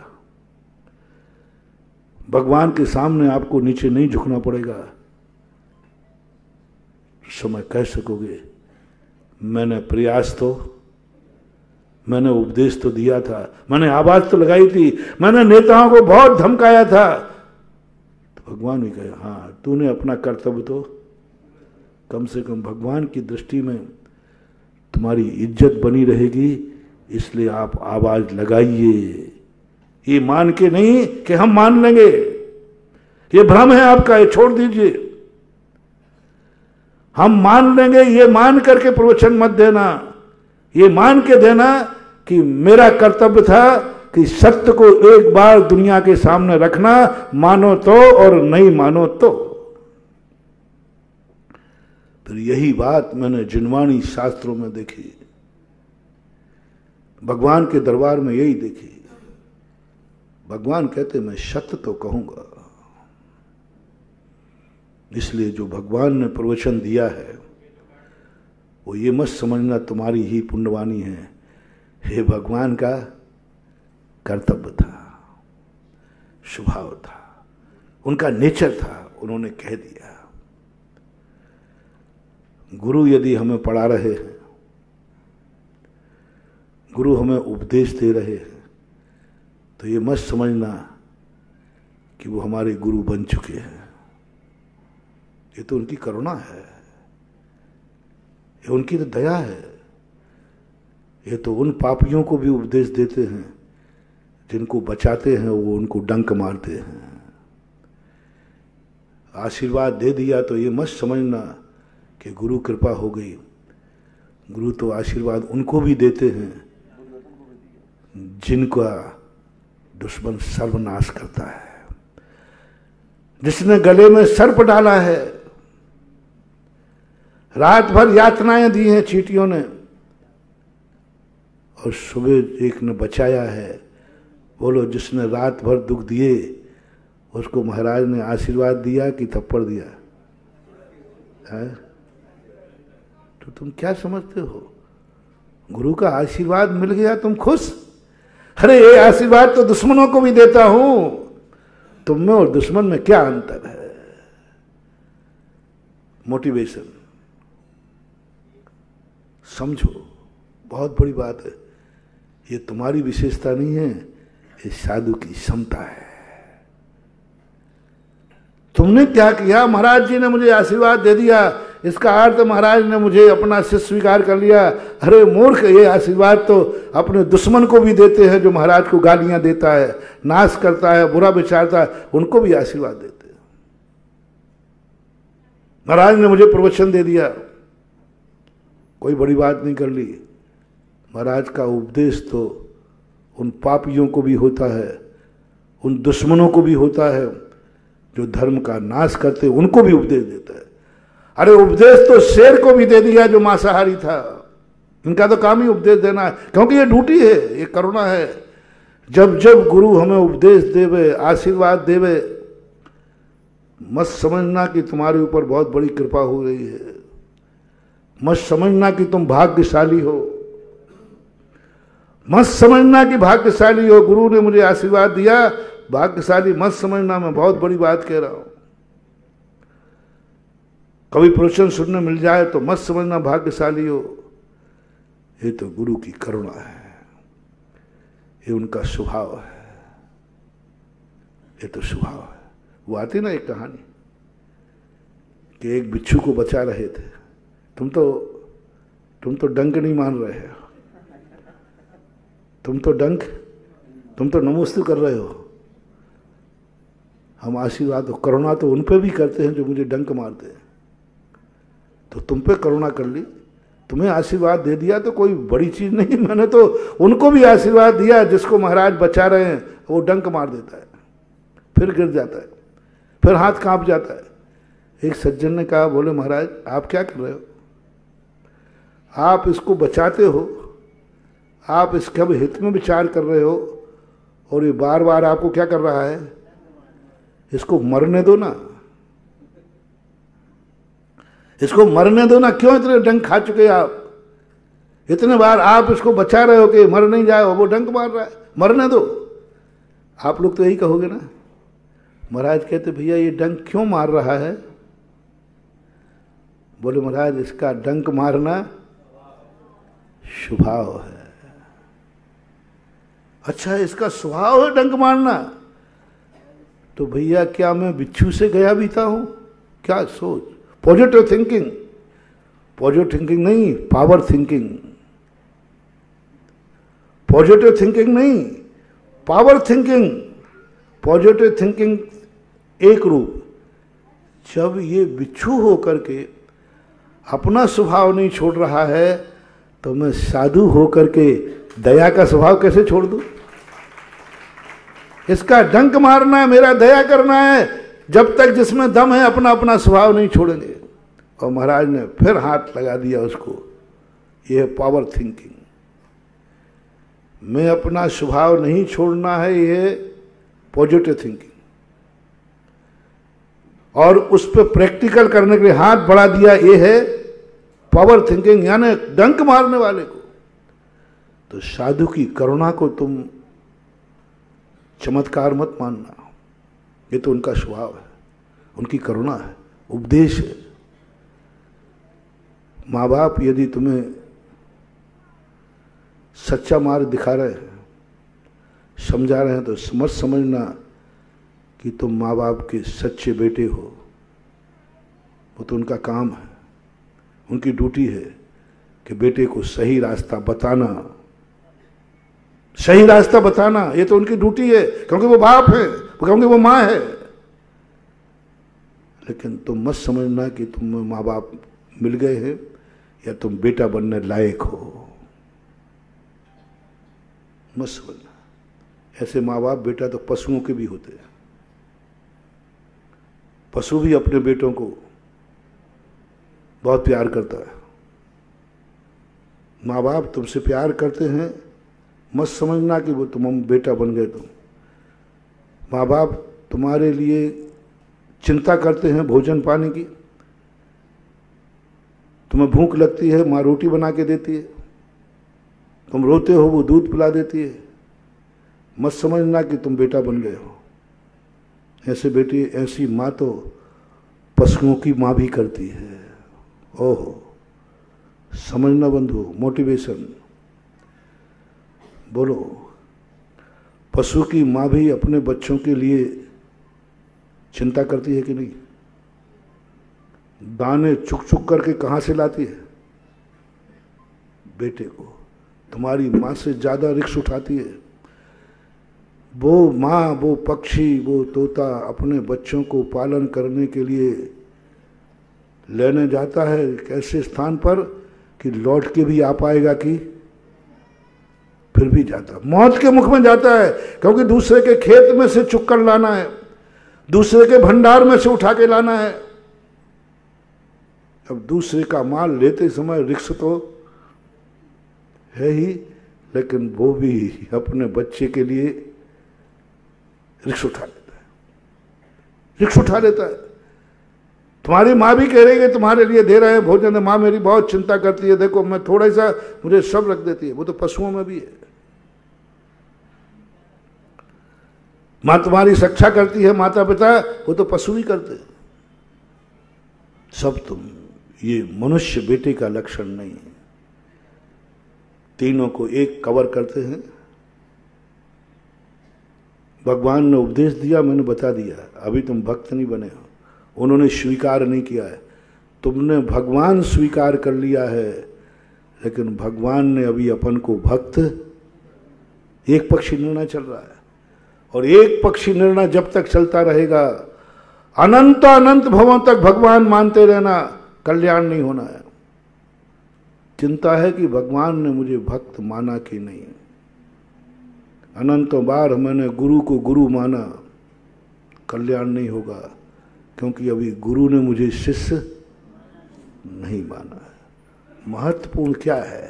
भगवान के सामने आपको नीचे नहीं झुकना पड़ेगा। समय कह सकोगे मैंने प्रयास तो, मैंने उपदेश तो दिया था, मैंने आवाज तो लगाई थी, मैंने नेताओं को बहुत धमकाया था। तो भगवान भी कहे हाँ, तूने अपना कर्तव्य तो, कम से कम भगवान की दृष्टि में तुम्हारी इज्जत बनी रहेगी, इसलिए आप आवाज लगाइए। ये मान के नहीं कि हम मान लेंगे, ये भ्रम है आपका, ये छोड़ दीजिए। हम मान लेंगे, ये मान करके प्रवचन मत देना। ये मान के देना कि मेरा कर्तव्य था कि सत्य को एक बार दुनिया के सामने रखना, मानो तो और नहीं मानो तो। फिर यही बात मैंने जिनवाणी शास्त्रों में देखी, भगवान के दरबार में यही देखी। भगवान कहते मैं सत्य तो कहूंगा, इसलिए जो भगवान ने प्रवचन दिया है वो ये मत समझना तुम्हारी ही पुण्यवानी है, हे भगवान का कर्तव्य था, स्वभाव था, उनका नेचर था, उन्होंने कह दिया। गुरु यदि हमें पढ़ा रहे हैं, गुरु हमें उपदेश दे रहे हैं, तो ये मत समझना कि वो हमारे गुरु बन चुके हैं। ये तो उनकी करुणा है, ये उनकी तो दया है। ये तो उन पापियों को भी उपदेश देते हैं जिनको बचाते हैं, वो उनको डंक मारते हैं। आशीर्वाद दे दिया तो ये मत समझना कि गुरु कृपा हो गई। गुरु तो आशीर्वाद उनको भी देते हैं जिनका दुश्मन सर्वनाश करता है, जिसने गले में सर्प डाला है, रात भर यातनाएं दी हैं चींटियों ने, और सुबह एक ने बचाया है। बोलो जिसने रात भर दुख दिए उसको महाराज ने आशीर्वाद दिया कि थप्पड़ दिया है? तो तुम क्या समझते हो? गुरु का आशीर्वाद मिल गया तुम खुश? अरे ये आशीर्वाद तो दुश्मनों को भी देता हूं। तुम में और दुश्मन में क्या अंतर है? मोटिवेशन समझो, बहुत बड़ी बात है। ये तुम्हारी विशेषता नहीं है, ये साधु की क्षमता है। तुमने क्या किया? महाराज जी ने मुझे आशीर्वाद दे दिया, इसका अर्थ महाराज ने मुझे अपना शिष्य स्वीकार कर लिया। अरे मूर्ख, ये आशीर्वाद तो अपने दुश्मन को भी देते हैं जो महाराज को गालियां देता है, नाश करता है, बुरा विचारता है, उनको भी आशीर्वाद देते हैं। महाराज ने मुझे प्रवचन दे दिया, कोई बड़ी बात नहीं कर ली। महाराज का उपदेश तो उन पापियों को भी होता है, उन दुश्मनों को भी होता है, जो धर्म का नाश करते उनको भी उपदेश देता है। अरे उपदेश तो शेर को भी दे दिया जो मांसाहारी था। इनका तो काम ही उपदेश देना है, क्योंकि ये ड्यूटी है, ये करुणा है। जब जब गुरु हमें उपदेश देवे, आशीर्वाद देवे, मत समझना कि तुम्हारे ऊपर बहुत बड़ी कृपा हो रही है, मत समझना कि तुम भाग्यशाली हो, मत समझना कि भाग्यशाली हो, गुरु ने मुझे आशीर्वाद दिया, भाग्यशाली मत समझना, मैं बहुत बड़ी बात कह रहा हूं। कभी प्रवचन सुनने मिल जाए तो मत समझना भाग्यशाली हो, ये तो गुरु की करुणा है, ये उनका स्वभाव है, ये तो स्वभाव है। वो आती ना एक कहानी कि एक बिच्छू को बचा रहे थे। तुम तो डंक नहीं मान रहे हो, तुम तो नमोस्तु कर रहे हो। हम आशीर्वाद और करुणा तो उन पे भी करते हैं जो मुझे डंक मारते हैं। तो तुम पे करुणा कर ली, तुम्हें आशीर्वाद दे दिया तो कोई बड़ी चीज नहीं। मैंने तो उनको भी आशीर्वाद दिया जिसको महाराज बचा रहे हैं, वो डंक मार देता है, फिर गिर जाता है, फिर हाथ कांप जाता है। एक सज्जन ने कहा, बोले महाराज आप क्या कर रहे हो? आप इसको बचाते हो, आप इसके अब हित में विचार कर रहे हो, और ये बार बार आपको क्या कर रहा है? इसको मरने दो ना, इसको मरने दो ना। क्यों इतने डंक खा चुके आप? इतने बार आप इसको बचा रहे हो कि मर नहीं जाए, वो डंक मार रहा है, मरने दो। आप लोग तो यही कहोगे ना। महाराज कहते, भैया ये डंक क्यों मार रहा है? बोले महाराज इसका डंक मारना स्वभाव है। अच्छा, इसका स्वभाव है डंक मारना? तो भैया क्या मैं बिच्छू से गया बीता हूं? क्या सोच? पॉजिटिव थिंकिंग, पॉजिटिव थिंकिंग नहीं, पावर थिंकिंग। पॉजिटिव थिंकिंग नहीं, पावर थिंकिंग। पॉजिटिव थिंकिंग एक रूप। जब ये बिच्छू होकर के अपना स्वभाव नहीं छोड़ रहा है, तो मैं साधु होकर के दया का स्वभाव कैसे छोड़ दूं? इसका डंक मारना है, मेरा दया करना है। जब तक जिसमें दम है अपना अपना स्वभाव नहीं छोड़ेंगे। और महाराज ने फिर हाथ लगा दिया उसको। यह है पावर थिंकिंग। मैं अपना स्वभाव नहीं छोड़ना है, यह पॉजिटिव थिंकिंग। और उस पर प्रैक्टिकल करने के लिए हाथ बढ़ा दिया, यह है पावर थिंकिंग, यानी डंक मारने वाले को। तो साधु की करुणा को तुम चमत्कार मत मानना, ये तो उनका स्वभाव है, उनकी करुणा है, उपदेश है। माँ बाप यदि तुम्हें सच्चा मार्ग दिखा रहे हैं, समझा रहे हैं, तो मत समझना कि तुम माँ बाप के सच्चे बेटे हो। वो तो उनका काम है, उनकी ड्यूटी है कि बेटे को सही रास्ता बताना, सही रास्ता बताना। ये तो उनकी ड्यूटी है, क्योंकि वो बाप है, क्योंकि वो माँ है। लेकिन तुम मत समझना कि तुम माँ बाप मिल गए हैं या तुम बेटा बनने लायक हो, मत समझना। ऐसे माँ बाप बेटा तो पशुओं के भी होते हैं। पशु भी अपने बेटों को बहुत प्यार करता है। माँ बाप तुमसे प्यार करते हैं, मत समझना कि वो तुम बेटा बन गए। तुम माँ बाप तुम्हारे लिए चिंता करते हैं भोजन पानी की। तुम्हें भूख लगती है, माँ रोटी बना के देती है। तुम रोते हो, वो दूध पिला देती है। मत समझना कि तुम बेटा बन गए हो। ऐसे बेटी, ऐसी माँ तो पशुओं की माँ भी करती है। ओहो, समझना बंधु, मोटिवेशन बोलो। पशु की माँ भी अपने बच्चों के लिए चिंता करती है कि नहीं? दाने चुक चुक करके कहाँ से लाती है? बेटे को। तुम्हारी माँ से ज्यादा रिस्क उठाती है वो माँ, वो पक्षी, वो तोता अपने बच्चों को पालन करने के लिए लेने जाता है एक ऐसे स्थान पर कि लौट के भी आ पाएगा कि फिर भी जाता, मौत के मुख में जाता है, क्योंकि दूसरे के खेत में से चुक्कर लाना है, दूसरे के भंडार में से उठा के लाना है। अब दूसरे का माल लेते समय रिस्क तो है ही, लेकिन वो भी अपने बच्चे के लिए रिस्क उठा लेता है, रिस्क उठा लेता है। तुम्हारी माँ भी कह रही है तुम्हारे लिए दे रहे हैं भोजन, माँ मेरी बहुत चिंता करती है, देखो मैं थोड़ा सा, मुझे सब रख देती है। वो तो पशुओं में भी है। माँ तुम्हारी शिक्षा करती है, माता पिता, वो तो पशु भी करते हैं। सब तुम, ये मनुष्य बेटे का लक्षण नहीं है। तीनों को एक कवर करते हैं। भगवान ने उपदेश दिया, मैंने बता दिया, अभी तुम भक्त नहीं बने हो, उन्होंने स्वीकार नहीं किया है, तुमने भगवान स्वीकार कर लिया है, लेकिन भगवान ने अभी अपन को भक्त, एक पक्षी निर्णय चल रहा है, और एक पक्षी निर्णय जब तक चलता रहेगा, अनंत अनंत भवों तक भगवान मानते रहना, कल्याण नहीं होना है। चिंता है कि भगवान ने मुझे भक्त माना कि नहीं। अनंतों बार मैंने गुरु को गुरु माना, कल्याण नहीं होगा, क्योंकि अभी गुरु ने मुझे शिष्य नहीं माना है। महत्वपूर्ण क्या है?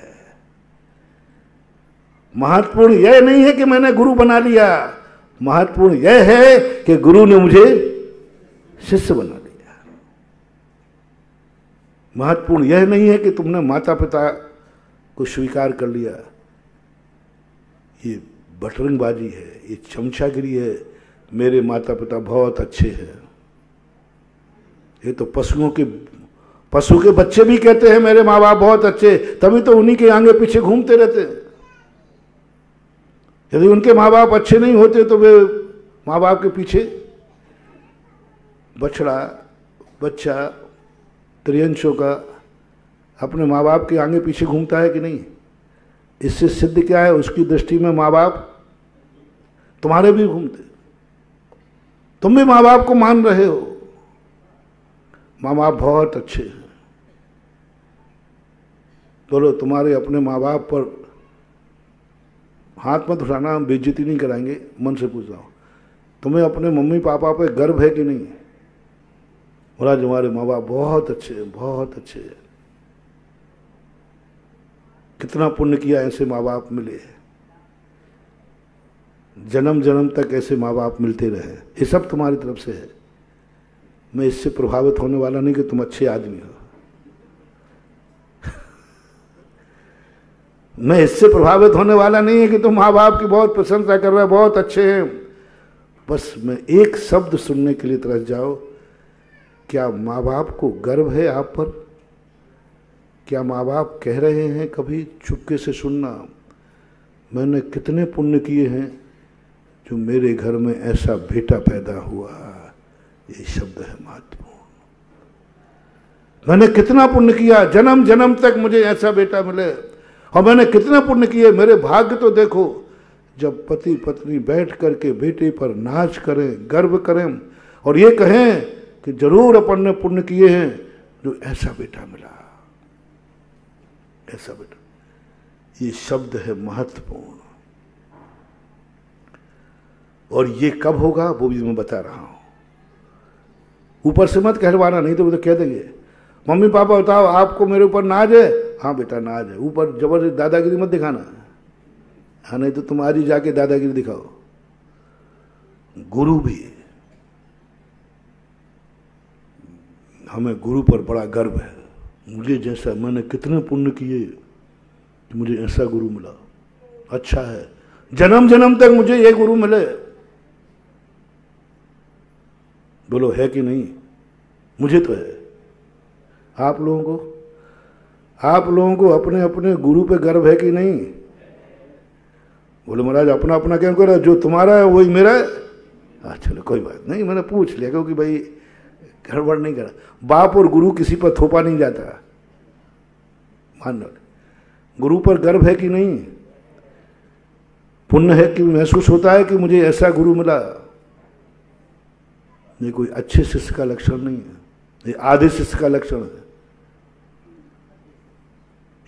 महत्वपूर्ण यह नहीं है कि मैंने गुरु बना लिया, महत्वपूर्ण यह है कि गुरु ने मुझे शिष्य बना लिया। महत्वपूर्ण यह नहीं है कि तुमने माता पिता को स्वीकार कर लिया। ये बटरंगबाजी है, ये चमचागिरी है। मेरे माता पिता बहुत अच्छे हैं, ये तो पशु के बच्चे भी कहते हैं मेरे माँ बाप बहुत अच्छे, तभी तो उन्हीं के आगे पीछे घूमते रहते हैं। यदि उनके माँ बाप अच्छे नहीं होते तो वे माँ बाप के पीछे, बछड़ा बच्चा त्रियंशों का अपने माँ बाप के आगे पीछे घूमता है कि नहीं? इससे सिद्ध क्या है? उसकी दृष्टि में माँ बाप तुम्हारे भी घूमते, तुम भी माँ बाप को मान रहे हो। माँ बाप बहुत अच्छे हैं, बोलो तुम्हारे अपने माँ बाप पर हाथ मत उठाना, हम बेइज्जती नहीं कराएंगे, मन से पूछ रहा हूँ, तुम्हें अपने मम्मी पापा पे गर्व है कि नहीं? बोला तुम्हारे माँ बाप बहुत अच्छे हैं, बहुत अच्छे हैं। कितना पुण्य किया ऐसे माँ बाप मिले, जन्म जन्म तक ऐसे माँ बाप मिलते रहे। ये सब तुम्हारी तरफ से है। मैं इससे प्रभावित होने वाला नहीं कि तुम अच्छे आदमी हो। मैं इससे प्रभावित होने वाला नहीं है कि तुम माँ बाप की बहुत प्रशंसा कर रहे हो, बहुत अच्छे हैं। बस मैं एक शब्द सुनने के लिए तरस जाओ, क्या माँ बाप को गर्व है आप पर? क्या माँ बाप कह रहे हैं कभी चुपके से सुनना, मैंने कितने पुण्य किए हैं जो मेरे घर में ऐसा बेटा पैदा हुआ? ये शब्द है महत्वपूर्ण। मैंने कितना पुण्य किया, जन्म जन्म तक मुझे ऐसा बेटा मिले, और मैंने कितना पुण्य किए। मेरे भाग्य तो देखो, जब पति पत्नी बैठ करके बेटे पर नाच करें, गर्व करें और ये कहें कि जरूर अपन ने पुण्य किए हैं जो ऐसा बेटा मिला, ऐसा बेटा। ये शब्द है महत्वपूर्ण, और ये कब होगा वो भी मैं बता रहा हूं। ऊपर से मत कहलवाना, नहीं तो वो तो कह देंगे मम्मी पापा बताओ आपको मेरे ऊपर नाज है? हाँ बेटा नाज है। ऊपर जबरदस्ती दादागिरी मत दिखाना, हाँ नहीं तो तुम आज ही जाके दादागिरी दिखाओ। गुरु भी, हमें गुरु पर बड़ा गर्व है। मुझे जैसा, मैंने कितने पुण्य किए कि मुझे ऐसा गुरु मिला, अच्छा है, जन्म जन्म तक मुझे ये गुरु मिले। बोलो है कि नहीं? मुझे तो है। आप लोगों को अपने अपने गुरु पे गर्व है कि नहीं? बोले महाराज अपना अपना क्यों करो, जो तुम्हारा है वही मेरा है। चलो कोई बात नहीं, मैंने पूछ लिया, क्योंकि भाई गड़बड़ नहीं करा। बाप और गुरु किसी पर थोपा नहीं जाता, मान लो। गुरु पर गर्व है कि नहीं? पुण्य है कि महसूस होता है कि मुझे ऐसा गुरु मिला? ये कोई अच्छे शिष्य का लक्षण नहीं है। ये आधे शिष्य का लक्षण है।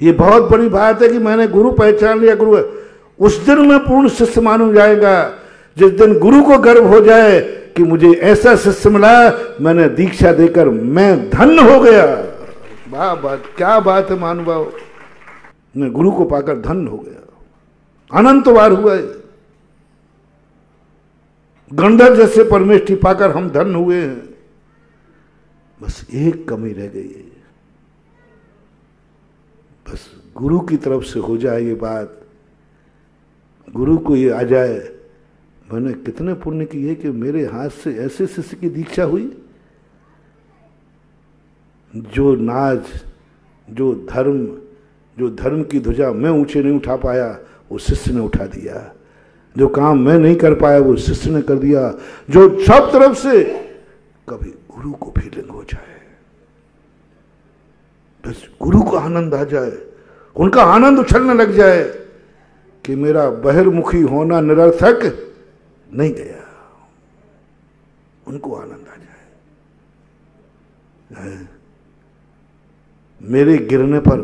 ये बहुत बड़ी बात है कि मैंने गुरु पहचान लिया, गुरु है। उस दिन मैं पूर्ण शिष्य मानू जाएगा जिस दिन गुरु को गर्व हो जाए कि मुझे ऐसा शिष्य मिला, मैंने दीक्षा देकर मैं धन्य हो गया। वाह बात, क्या बात है महानुभाव, मैं गुरु को पाकर धन्य हो गया। अनंत बार हुआ है, गंधर्व जैसे परमेष्ठी पाकर हम धन्य हुए हैं। बस एक कमी रह गई है, बस गुरु की तरफ से हो जाए ये बात, गुरु को ये आ जाए, मैंने कितने पुण्य किए कि मेरे हाथ से ऐसे शिष्य की दीक्षा हुई। जो नाज, जो धर्म की ध्वजा मैं ऊंचे नहीं उठा पाया, वो शिष्य ने उठा दिया। जो काम मैं नहीं कर पाया, वो शिष्य ने कर दिया। जो सब तरफ से कभी गुरु को फीलिंग हो जाए, बस गुरु को आनंद आ जाए, उनका आनंद उछलने लग जाए कि मेरा बहिर्मुखी होना निरर्थक नहीं गया, उनको आनंद आ जाए। मेरे गिरने पर,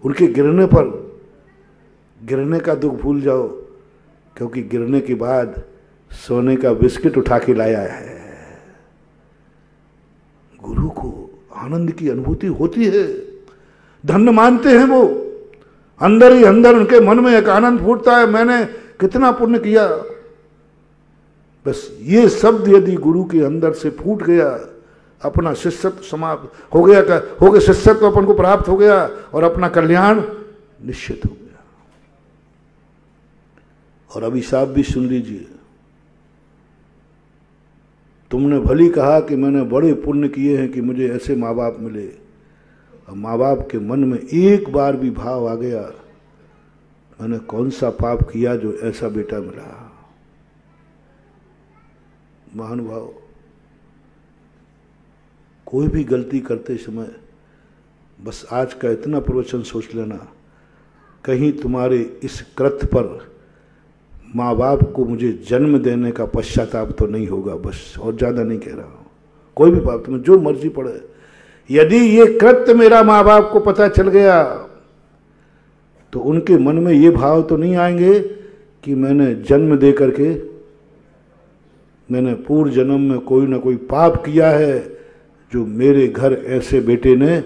उनके गिरने पर, गिरने का दुख भूल जाओ, क्योंकि गिरने के बाद सोने का बिस्किट उठा के लाया है। गुरु को आनंद की अनुभूति होती है, धन्य मानते हैं वो, अंदर ही अंदर उनके मन में एक आनंद फूटता है, मैंने कितना पुण्य किया। बस ये शब्द यदि गुरु के अंदर से फूट गया, अपना शिष्यत्व समाप्त हो गया, हो गया शिष्यत्व अपन को प्राप्त हो गया और अपना कल्याण निश्चित हो गया। और अभिशाप भी सुन लीजिए, तुमने भली कहा कि मैंने बड़े पुण्य किए हैं कि मुझे ऐसे माँ बाप मिले, और माँ बाप के मन में एक बार भी भाव आ गया मैंने कौन सा पाप किया जो ऐसा बेटा मिला। महानुभाव, कोई भी गलती करते समय बस आज का इतना प्रवचन सोच लेना, कहीं तुम्हारे इस कृत्य पर माँ बाप को मुझे जन्म देने का पश्चाताप तो नहीं होगा, बस, और ज़्यादा नहीं कह रहा हूँ। कोई भी पाप तुम्हें जो मर्जी पड़े, यदि ये कृत्य मेरा माँ बाप को पता चल गया तो उनके मन में ये भाव तो नहीं आएंगे कि मैंने जन्म दे करके मैंने पूर्व जन्म में कोई ना कोई पाप किया है जो मेरे घर ऐसे बेटे ने,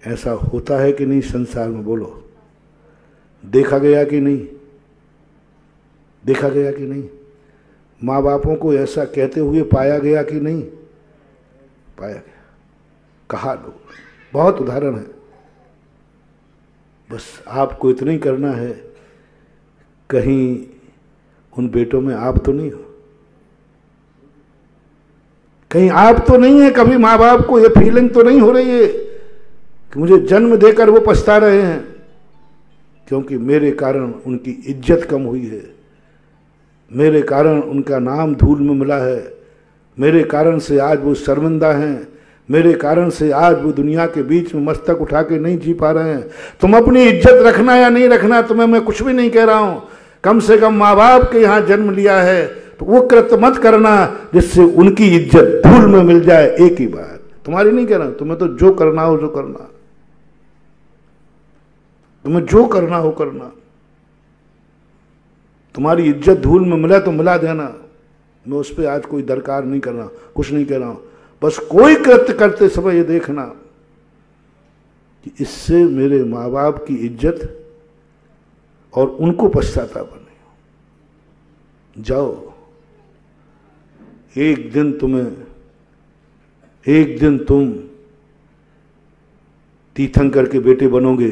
ऐसा होता है कि नहीं संसार में, बोलो, देखा गया कि नहीं, देखा गया कि नहीं? माँ बापों को ऐसा कहते हुए पाया गया कि नहीं पाया गया? कहा लोग, बहुत उदाहरण है। बस आपको इतना ही करना है, कहीं उन बेटों में आप तो नहीं हो, कहीं आप तो नहीं है, कभी माँ बाप को ये फीलिंग तो नहीं हो रही है कि मुझे जन्म देकर वो पछता रहे हैं क्योंकि मेरे कारण उनकी इज्जत कम हुई है, मेरे कारण उनका नाम धूल में मिला है, मेरे कारण से आज वो शर्मिंदा हैं, मेरे कारण से आज वो दुनिया के बीच में मस्तक उठा के नहीं जी पा रहे हैं। तुम अपनी इज्जत रखना या नहीं रखना, तुम्हें मैं कुछ भी नहीं कह रहा हूं, कम से कम माँ बाप के यहाँ जन्म लिया है तो वो कृत्य मत करना जिससे उनकी इज्जत धूल में मिल जाए। एक ही बात, तुम्हारी नहीं कह रहा, तुम्हें तो जो करना हो जो करना, तुम्हें जो करना हो करना, तुम्हारी इज्जत धूल में मिला तो मिला देना। मैं उस पर आज कोई दरकार नहीं कर रहा, कुछ नहीं कह रहा हूं, बस कोई कृत्य करते समय ये देखना कि इससे मेरे माँ बाप की इज्जत और उनको पश्चाताप बने। जाओ, एक दिन तुम तीर्थंकर के बेटे बनोगे,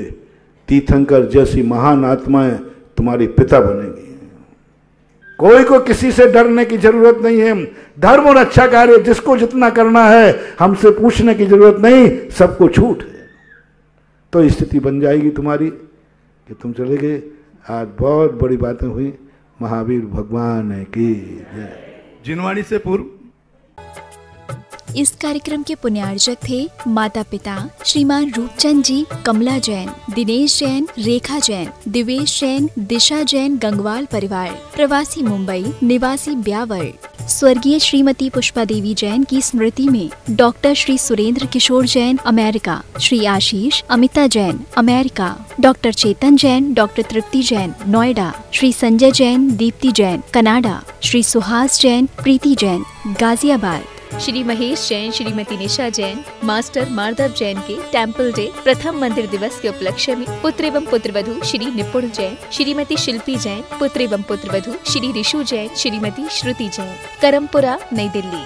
तीर्थंकर जैसी महान आत्माएं तुम्हारे पिता बनेंगी। कोई को किसी से डरने की जरूरत नहीं है। धर्म और अच्छा कार्य जिसको जितना करना है हमसे पूछने की जरूरत नहीं, सबको छूट है। तो स्थिति बन जाएगी तुम्हारी कि तुम चले गए। आज बहुत बड़ी बातें हुई। महावीर भगवान की जय। जिनवाणी से पूर्व इस कार्यक्रम के पुण्यार्जक थे माता पिता श्रीमान रूपचंद जी, कमला जैन, दिनेश जैन, रेखा जैन, दिवेश जैन, दिशा जैन, गंगवाल परिवार, प्रवासी मुंबई, निवासी ब्यावर। स्वर्गीय श्रीमती पुष्पा देवी जैन की स्मृति में डॉक्टर श्री सुरेंद्र किशोर Jain America, Shri Ashish Amita Jain America, doctor चेतन जैन, डॉक्टर तृप्ति जैन नोएडा, श्री संजय जैन, दीप्ति जैन कनाडा, श्री सुहास जैन, प्रीति जैन गाजियाबाद, श्री महेश जैन, श्रीमती निशा जैन, मास्टर माधव जैन के टेम्पल डे प्रथम मंदिर दिवस के उपलक्ष्य में पुत्र एवं पुत्रवधू श्री निपुण जैन, श्रीमती शिल्पी जैन, पुत्र एवं पुत्रवधू श्री ऋषु जैन, श्रीमती श्रुति जैन, करमपुरा, नई दिल्ली।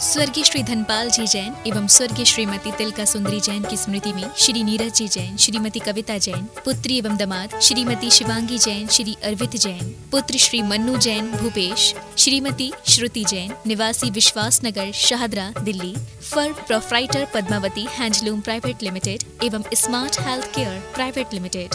स्वर्गीय श्री धनपाल जी जैन एवं स्वर्गीय श्रीमती तिलका सुंदरी जैन की स्मृति में श्री नीरज जी जैन, श्रीमती कविता जैन, पुत्री एवं दामाद श्रीमती शिवांगी जैन, श्री अर्वित जैन, पुत्र श्री मन्नू जैन भूपेश, श्रीमती श्रुति जैन, निवासी Vishwas Nagar, Shahdara, Delhi, firm proprietor Padmavati handloom private limited एवं smart health care private limited.